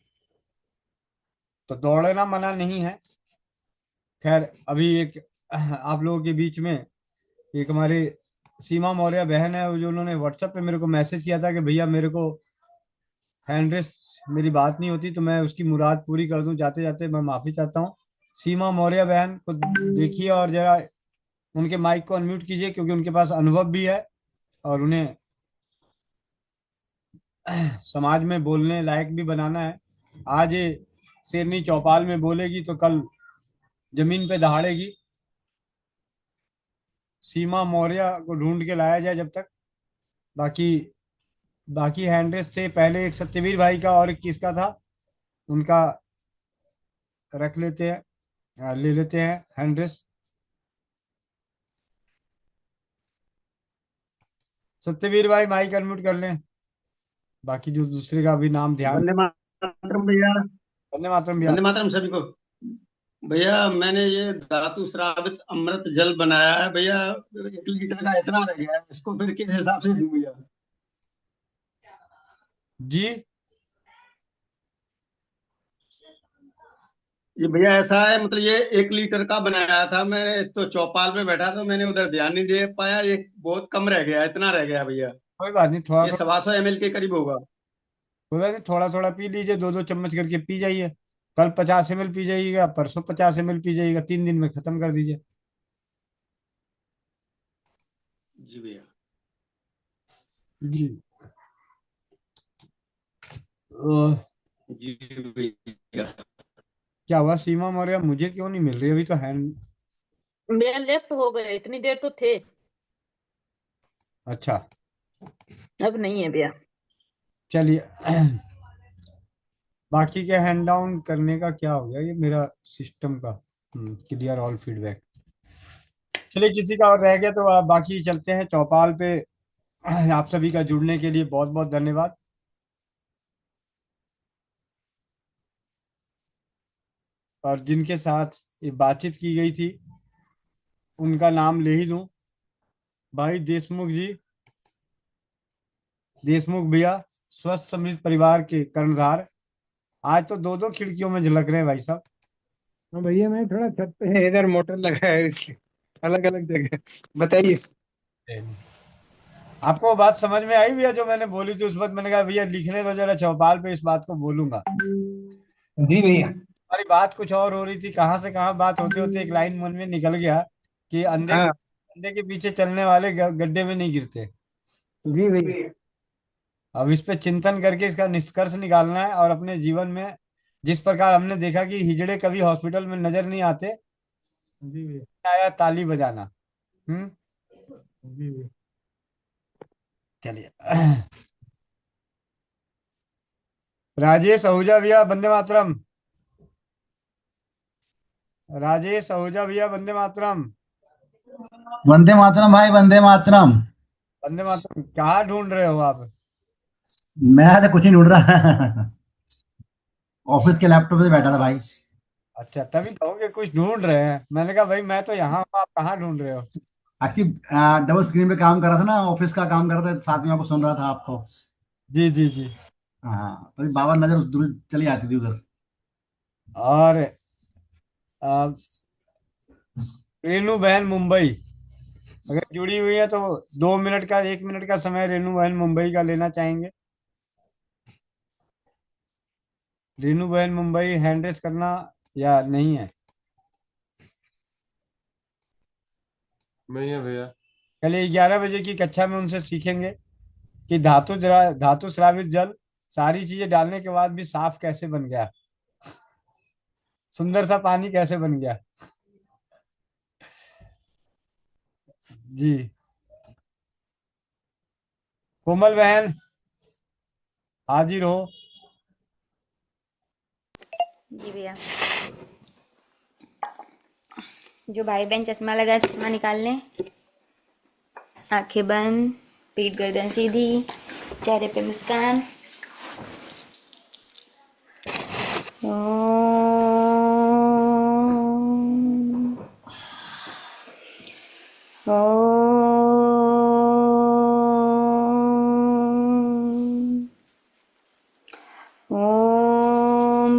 तो दौड़ना मना नहीं है। खैर अभी एक आप लोगों के बीच में एक हमारे सीमा मौर्य बहन है, वो जो उन्होंने व्हाट्सएप पे मेरे को मैसेज किया था कि भैया मेरे को हैंड्रेस मेरी बात नहीं होती, तो मैं उसकी मुराद पूरी कर दूं। जाते जाते मैं माफी चाहता हूँ। सीमा मौर्य बहन को देखिए और जरा उनके माइक को अनम्यूट कीजिए, क्योंकि उनके पास अनुभव भी है और उन्हें समाज में बोलने लायक भी बनाना है। आज ये शेरनी चौपाल में बोलेगी तो कल जमीन पे दहाड़ेगी। सीमा मौर्य को ढूंढ के लाया जाए जब तक। बाकी बाकी हैंड्रेस से पहले एक सत्यवीर भाई का और एक किसका था, उनका रख लेते हैं, ले लेते हैं हैंड्रेस। सत्यवीर भाई माइक अनम्यूट कर लें। बाकी जो दूसरे का भी नाम ध्यान। वंदे मातरम भैया। वंदे मातरम भैया। वंदे मातरम सभी को। भैया मैंने ये धातु श्रावित अमृत जल बनाया है भैया, 1 लीटर का इतना रह गया है, इसको फिर किस हिसाब से दूं भैया? जी ये भैया ऐसा है, मतलब ये 1 लीटर का बनाया था मैंने, तो चौपाल पे बैठा था, मैंने उधर ध्यान नहीं दे पाया, ये बहुत कम रह गया, इतना रह गया भैया। कोई बात नहीं, थोड़ा ये थोड़ा 125 ml के करीब होगा। कोई बात नहीं, थोड़ा थोड़ा पी लीजिए, 2-2 चम्मच करके पी जाइए। कल 50 ml पी जाइएगा, परसों 50 ml पी जाइएगा, 3 दिन में खत्म कर दीजिए। जी भैया। जी अ, जी भैया। क्या हुआ सीमा मौर्य, मुझे क्यों नहीं मिल रही अभी तो हैंड? मेरा लेफ्ट हो गया, इतनी देर तो थे, अच्छा अब नहीं है भैया। चलिए। बाकी के हैंड डाउन करने का क्या हो गया ये मेरा सिस्टम का? Clear all feedback. चलिए, किसी का और रह गया तो आप बाकी चलते हैं चौपाल पे। आप सभी का जुड़ने के लिए बहुत बहुत धन्यवाद। और जिनके साथ ये बातचीत की गई थी उनका नाम ले ही दूं। भाई देशमुख जी, देशमुख भैया, स्वस्थ समृद्ध परिवार के कर्णधार। आज तो 2-2 खिड़कियों में झलक रहे हैं भाई साहब। हाँ भैया, मैं थोड़ा छत पे इधर मोटर लगा है इसलिए अलग अलग जगह। बताइए। आपको वो बात समझ में आई भैया जो मैंने बोली थी उस वक्त? मैंने कहा भैया लिखने तो जरा चौपाल पे, इस बात को बोलूंगा। जी भैया। हमारी बात कुछ और हो रही थी, कहाँ से कहाँ बात होते होते एक लाइन मन में निकल गया कि अंधे हाँ अंधे के पीछे चलने वाले गड्ढे में नहीं गिरते। जी भैया। अब इस पे चिंतन करके इसका निष्कर्ष निकालना है और अपने जीवन में जिस प्रकार हमने देखा कि हिजड़े कभी हॉस्पिटल में नजर नहीं आते, जी भैया। आया ताली बजाना। हम्म जी भैया। चलिए। राजेश आहूजा भैया वंदे मातरम। राजेश आहूजा भैया वंदे मातरम। वंदे मातरम भाई, वंदे मातरम। वंदे मातरम कहाँ ढूंढ रहे हो आप? मैं तो कुछ नहीं ढूंढ रहा। ऑफिस के लैपटॉप पे बैठा था भाई। अच्छा, तभी कहोगे कुछ ढूंढ रहे हैं, मैंने कहा भाई मैं तो यहाँ हूँ, आप कहाँ ढूंढ रहे हो? एक्चुअली डबल स्क्रीन पे काम कर रहा था ना, ऑफिस का काम कर रहा था, साथ में आपको सुन रहा था आपको। जी जी जी। हाँ, तभी बाबा नजर दूर चली आती थी उधर। और अ, रेनू बहन मुंबई अगर जुड़ी हुई है तो 2 मिनट का 1 मिनट का समय रेनू बहन मुंबई का लेना चाहेंगे? रेनू बहन मुंबई हैंड रेस करना या नहीं है? नहीं है भैया। कल 11 बजे की कक्षा में उनसे सीखेंगे कि धातु स्रावित जल सारी चीजें डालने के बाद भी साफ कैसे बन गया, सुंदर सा पानी कैसे बन गया। जी कोमल बहन हाजिर हो। जी भैया। जो भाई बहन चश्मा लगाए चश्मा निकाल लें, आंखें बंद, पीठ गर्दन सीधी, चेहरे पे मुस्कान। ॐ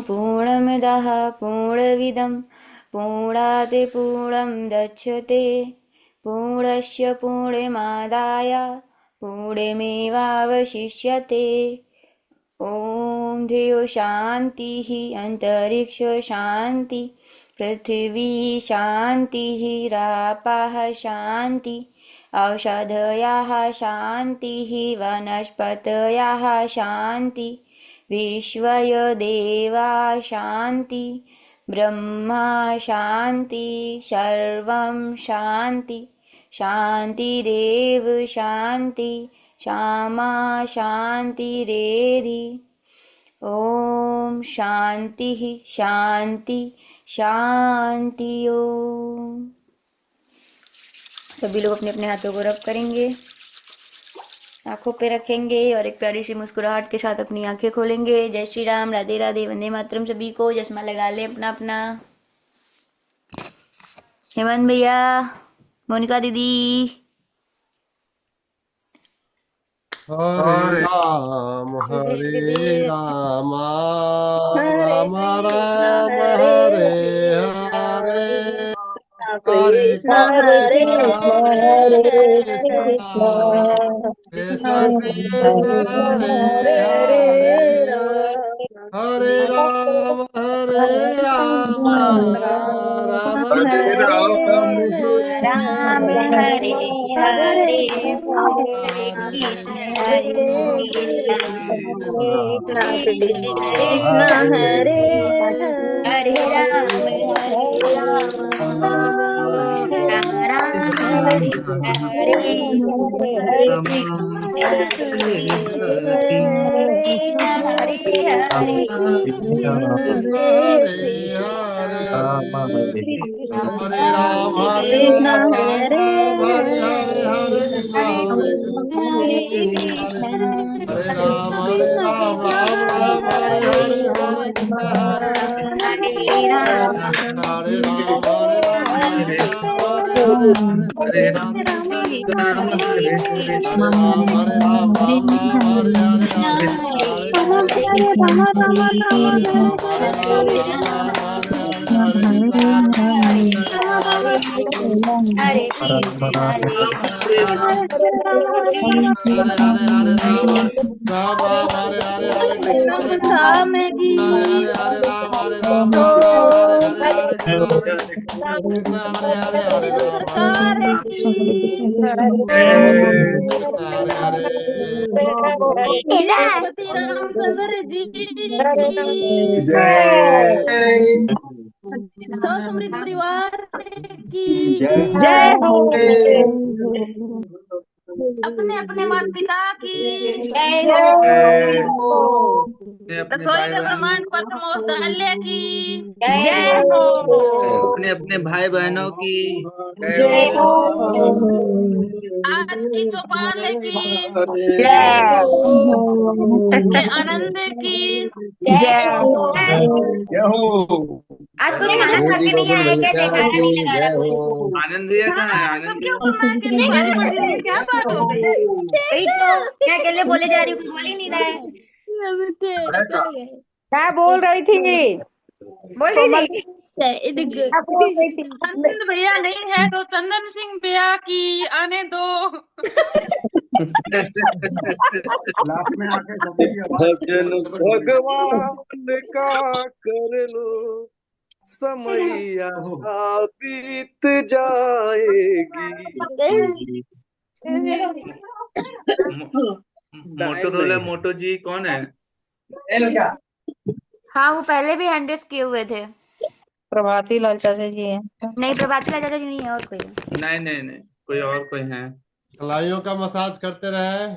पूर्णमदः पूर्णमिदं पूर्णात् पूर्णं दच्छते पूर्णस्य पूर्णमादाय पूर्णमेवावशिष्यते। ॐ धियो शान्तिः अन्तरिक्ष शान्ति पृथिवी शान्तिः रापः शान्ति औषधयः शान्तिः वनस्पतयः शान्ति विश्वय देवा शान्ति ब्रह्मा शान्ति सर्वं शान्ति शान्तिरेव शान्ति क्षमा शान्तिरेधि। ओम शांति शांति शांति। ओम। सभी लोग अपने अपने हाथों को रब करेंगे, आंखों पे रखेंगे और एक प्यारी सी मुस्कुराहट के साथ अपनी आंखें खोलेंगे। जय श्री राम, राधे राधे, वंदे मातरम। सभी को चश्मा लगा ले अपना अपना। हेमंत भैया, मोनिका दीदी। हरे राम राम राम हरे हरे, हरे कृष्ण कृष्ण कृष्ण हरे हरे, हरे राम राम राम राम हरे हरे, हरे कृष्ण कृष्ण कृष्ण हरे हरे, राम हरे हरे, हरे कृष्ण हरे हरे, हरे राम हरे कृष्ण हरे राम राम राम हरे हरे, हरे कृष्ण हरे हरे राम हरे राम हरे राम हरे राम राम राम हरे हरे, हरे कृष्ण हरे राम राम हरे हरे, हरे कृष्ण हरे राम की हरे राम हरे राम राम राम हरे हरे, हरे कृष्ण हरे कृष्ण हरे हरे, हरे राम हरे हरे हरे। श्री रामचंद्र जी की सौ समृद्ध परिवार की जय हो। अपने अपने माता पिता की जय हो। रसोई का प्रमाण पत्र मौदाल्य की जय हो। अपने अपने भाई बहनों की जय हो। आज की चौपाल की जय हो। के आनंद की जय हो। हो। आज कुछ खाना खा के नहीं आया क्या? जयकारा नहीं लगा रहा कोई? आनंद भैया कहाँ है? आनंद सबके ऊपर मैं अकेली भारी पड़ रही है, क्या बात हो गई? वही तो मैं अकेले बोले जा रही हूँ, कुछ बोल ही नहीं रहा है। क्या बोल रही थी? बोल रही थी क्या बोल रही थी? आनंद भैया नहीं है तो चंदन सिंह भैया की आने दो। भजन भगवान का कर लो, समैया बीत जाएगी। मोटोरोला मोटो जी कौन है? हाँ, वो पहले भी 100 किए हुए थे। प्रभाती लाल चाचा जी है। नहीं, प्रभाती लाल चाचा जी नहीं है, और कोई है। नहीं कोई और कोई है। कलाइयों का मसाज करते रहे,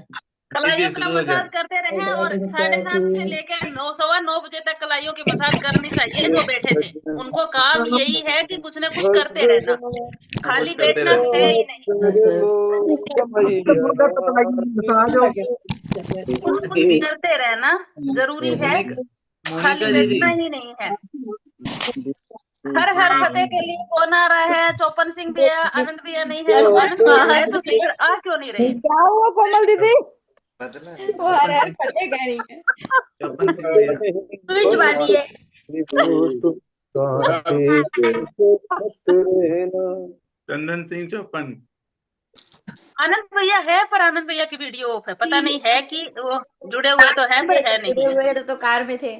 कलाइयों का मसाज करते रहे और 7:30 से लेकर 9:15 बजे तक कलाइयों की मसाज करनी चाहिए। जो बैठे थे उनको काम यही है कि कुछ न कुछ करते रहना, खाली बैठना है ही नहीं, कुछ कुछ करते रहना जरूरी है, खाली बैठना ही नहीं है। हर हर फतेह के लिए कौन आ रहा है? चौपन सिंह भैया, आनंद भैया नहीं है तो आनंद भैया है तो सही, फिर आ क्यों नहीं रहे? क्या हुआ कोमल दीदी? वो आ रहा है, फतेह कह रही है। तू भी चुबा दी है। कांटे पे मत रहना। चंदन सिंह चौपन। आनंद भैया है, पर आनंद भैया की वीडियो ऑफ है, पता नहीं है कि वो जुड़े हुए तो हैं पर है नहीं जुड़े है। हुए तो कार में थे।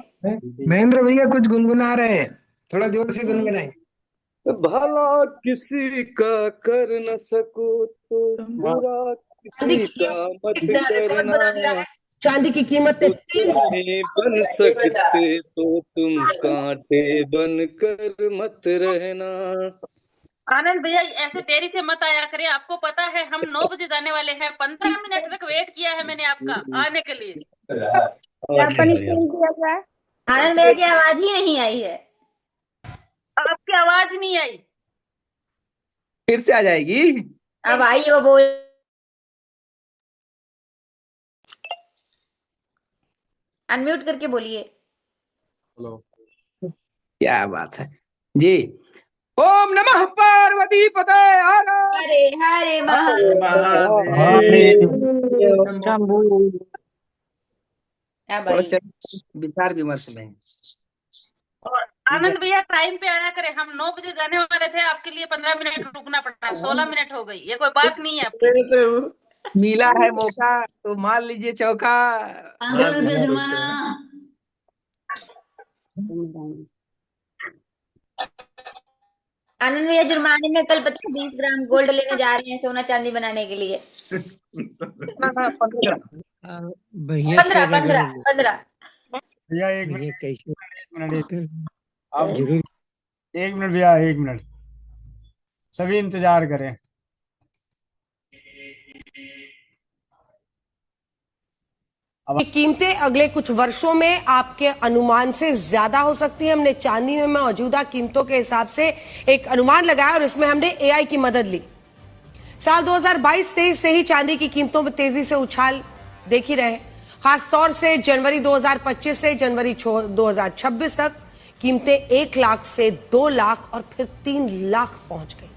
महेंद्र भैया कुछ गुनगुना रहे हैं, थोड़ा जोर से गुनगुनाए। भला किसी का कर न सको तो बुरा किसी का मत करना। चांदी की कीमत नहीं बन सकते तो तुम कांटे बन कर मत रहना। आनंद भैया ऐसे देरी से मत आया करिए, आपको पता है हम 9 बजे जाने वाले हैं। 15 मिनट तक वेट किया है मैंने आपका आने के लिए। क्या पनिशमेंट दिया जाए? आनंद भैया की आवाज ही नहीं आई है। आपकी आवाज नहीं आई। फिर से आ जाएगी। अब आई वो बोल। अनम्यूट करके बोलिए। हेलो, क्या बात है जी। ओम नमः पार्वती पते हरे हरे विचार विमर्श में। और आनंद भैया टाइम पे आया करे, हम 9 बजे जाने वाले थे, आपके लिए 15 मिनट रुकना पड़ा, 16 मिनट हो गई। ये कोई बात नहीं है आपकी। मिला है मौका तो मान लीजिए चौका। आनंद भैया जुर्माने में कल पता है 20 ग्राम गोल्ड लेने जा रहे हैं सोना चांदी बनाने के लिए। भैया 15 भैया एक भैया मिनट कैसे आप जरूर 1 मिनट भैया 1 मिनट सभी इंतजार करें। ये कीमतें अगले कुछ वर्षों में आपके अनुमान से ज्यादा हो सकती है। हमने चांदी में मौजूदा कीमतों के हिसाब से एक अनुमान लगाया और इसमें हमने एआई की मदद ली। साल 2022-23 से ही चांदी की कीमतों में तेजी से उछाल देख ही रहे। खासतौर से जनवरी 2025 से जनवरी 2026 तक कीमतें 1 लाख से 2 लाख और फिर 3 लाख पहुंच गई।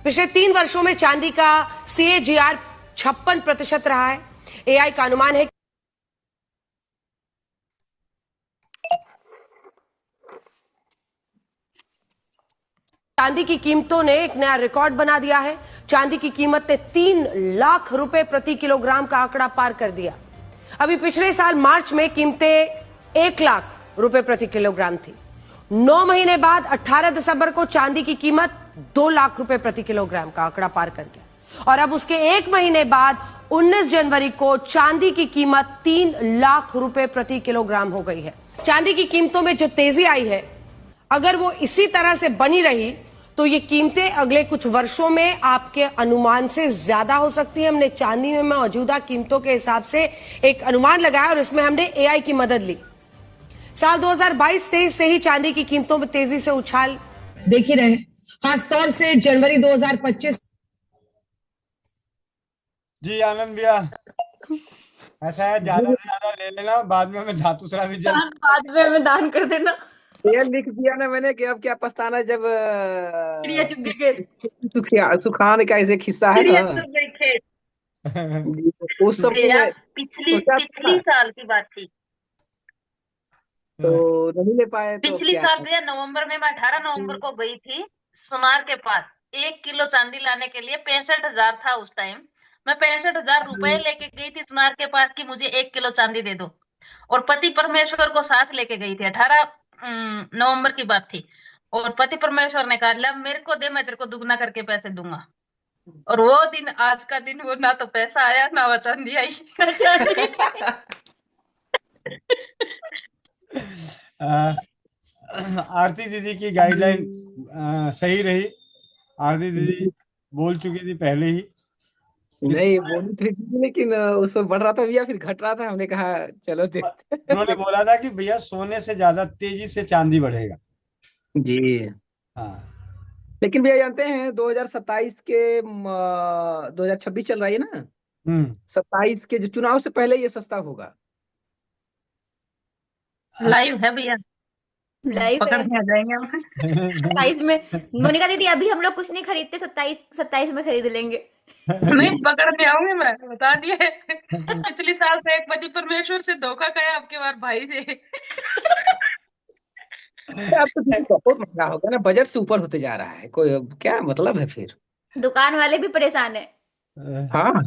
पिछले 3 वर्षों में चांदी का CAGR 56% रहा है। एआई का अनुमान है चांदी की कीमतों ने एक नया रिकॉर्ड बना दिया है। चांदी की कीमत ने 3 लाख रुपए प्रति किलोग्राम का आंकड़ा पार कर दिया। अभी पिछले साल मार्च में कीमतें 1 लाख रुपए प्रति किलोग्राम थी। 9 महीने बाद 18 दिसंबर को चांदी की कीमत 2 लाख रुपए प्रति किलोग्राम का आंकड़ा पार कर गया और अब उसके 1 महीने बाद 19 जनवरी को चांदी की कीमत 3 लाख रुपए प्रति किलोग्राम हो गई है। चांदी की कीमतों में जो तेजी आई है, अगर वो इसी तरह से बनी रही तो ये कीमतें अगले कुछ वर्षों में आपके अनुमान से ज्यादा हो सकती है। हमने चांदी में मौजूदा कीमतों के हिसाब से एक अनुमान लगाया और इसमें हमने एआई की मदद ली। साल 2022-23 से ही चांदी की कीमतों में तेजी से उछाल देख ही रहे। खासतौर से जनवरी 2025। जी आनंद भैया ऐसा है, ज्यादा से ज्यादा ले लेना, बाद में हमें धातु श्रावित जल बाद में हमें दान कर देना। ये लिख दिया ना मैंने कि अब क्या पछताना जब चिड़िया चुग गई खेत। सुखान का ऐसे किस्सा है चिड़िया ना, चुग गई खेत। उस सब भैया में पिछली साल की बात थी। तो नहीं ले पाए तो पिछली क्या साल भैया नवंबर में, मैं 18 नवंबर को गई थी सुनार के पास 1 किलो चांदी लाने के लिए। 65,000 था उस टाइम। मैं 65,000 रुपए लेके गई थी सुनार के पास कि मुझे 1 किलो चांदी दे दो, और पति परमेश्वर को साथ लेके गई थी। 18 नवंबर की बात थी और पति परमेश्वर ने कहा मेरे को दे, मैं तेरे को दुगना करके पैसे दूंगा। और वो दिन आज का दिन, वो ना तो पैसा आया ना वो चांदी आई। आरती दीदी की गाइडलाइन सही रही। आरती दीदी बोल चुकी थी पहले ही। नहीं बोली थी, लेकिन उसमें बढ़ रहा था भैया, फिर घट रहा था। हमने कहा चलो देखते। उन्होंने बोला था कि भैया सोने से ज्यादा तेजी से चांदी बढ़ेगा। जी हाँ, लेकिन भैया जानते हैं 2027 के 2026 चल रही है ना, 27 के जो चुनाव से पहले ये सस्ता होगा। लाइव है भैया, लाइव पकड़ने आ जाएंगे हम। 27 में मोनिका दीदी अभी हम लोग कुछ नहीं खरीदते, 27 में खरीद लेंगे। नहीं पकड़ने आऊंगी, मैं बता दिए। पिछली साल से एक पति परमेश्वर से धोखा खाया, आपके बार भाई से। अब तो फिर बहुत महंगा होगा ना, बजट से ऊपर होते जा रहा है, कोई क्या मतलब है फिर। दुकान वाले भी परेशान है। हाँ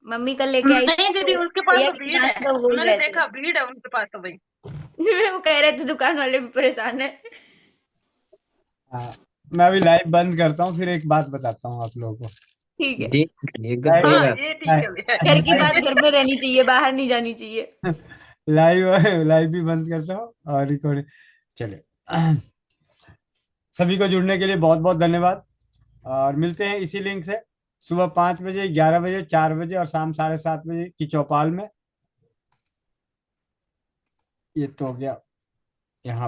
मम्मी कल लेके आई नहीं दीदी, उसके पास भैया तो की भीड़ नाच है, का बोल मैंने रहे थे। देखा भीड़ है उनके पास तो भाई। वो कह रहे थे दुकान वाले भी परेशान है। हाँ, मैं अभी लाइव बंद करता हूँ, फिर एक बात बताता हूँ आप लोगों को। ठीक है। जी एकदम लाइव सही हाँ बात। ये ठीक है भैया। घर की बात घर में रहनी चाहिए, बाहर नहीं जानी चाहिए। लाइव भी बंद करता हूँ और रिकॉर्डिंग चले। सभी को जुड़ने के लिए बहुत बहुत धन्यवाद, और मिलते हैं इसी लिंक से सुबह 5 बजे, 11 बजे, 4 बजे और शाम 7:30 बजे की चौपाल में। ये तो हो गया यहाँ।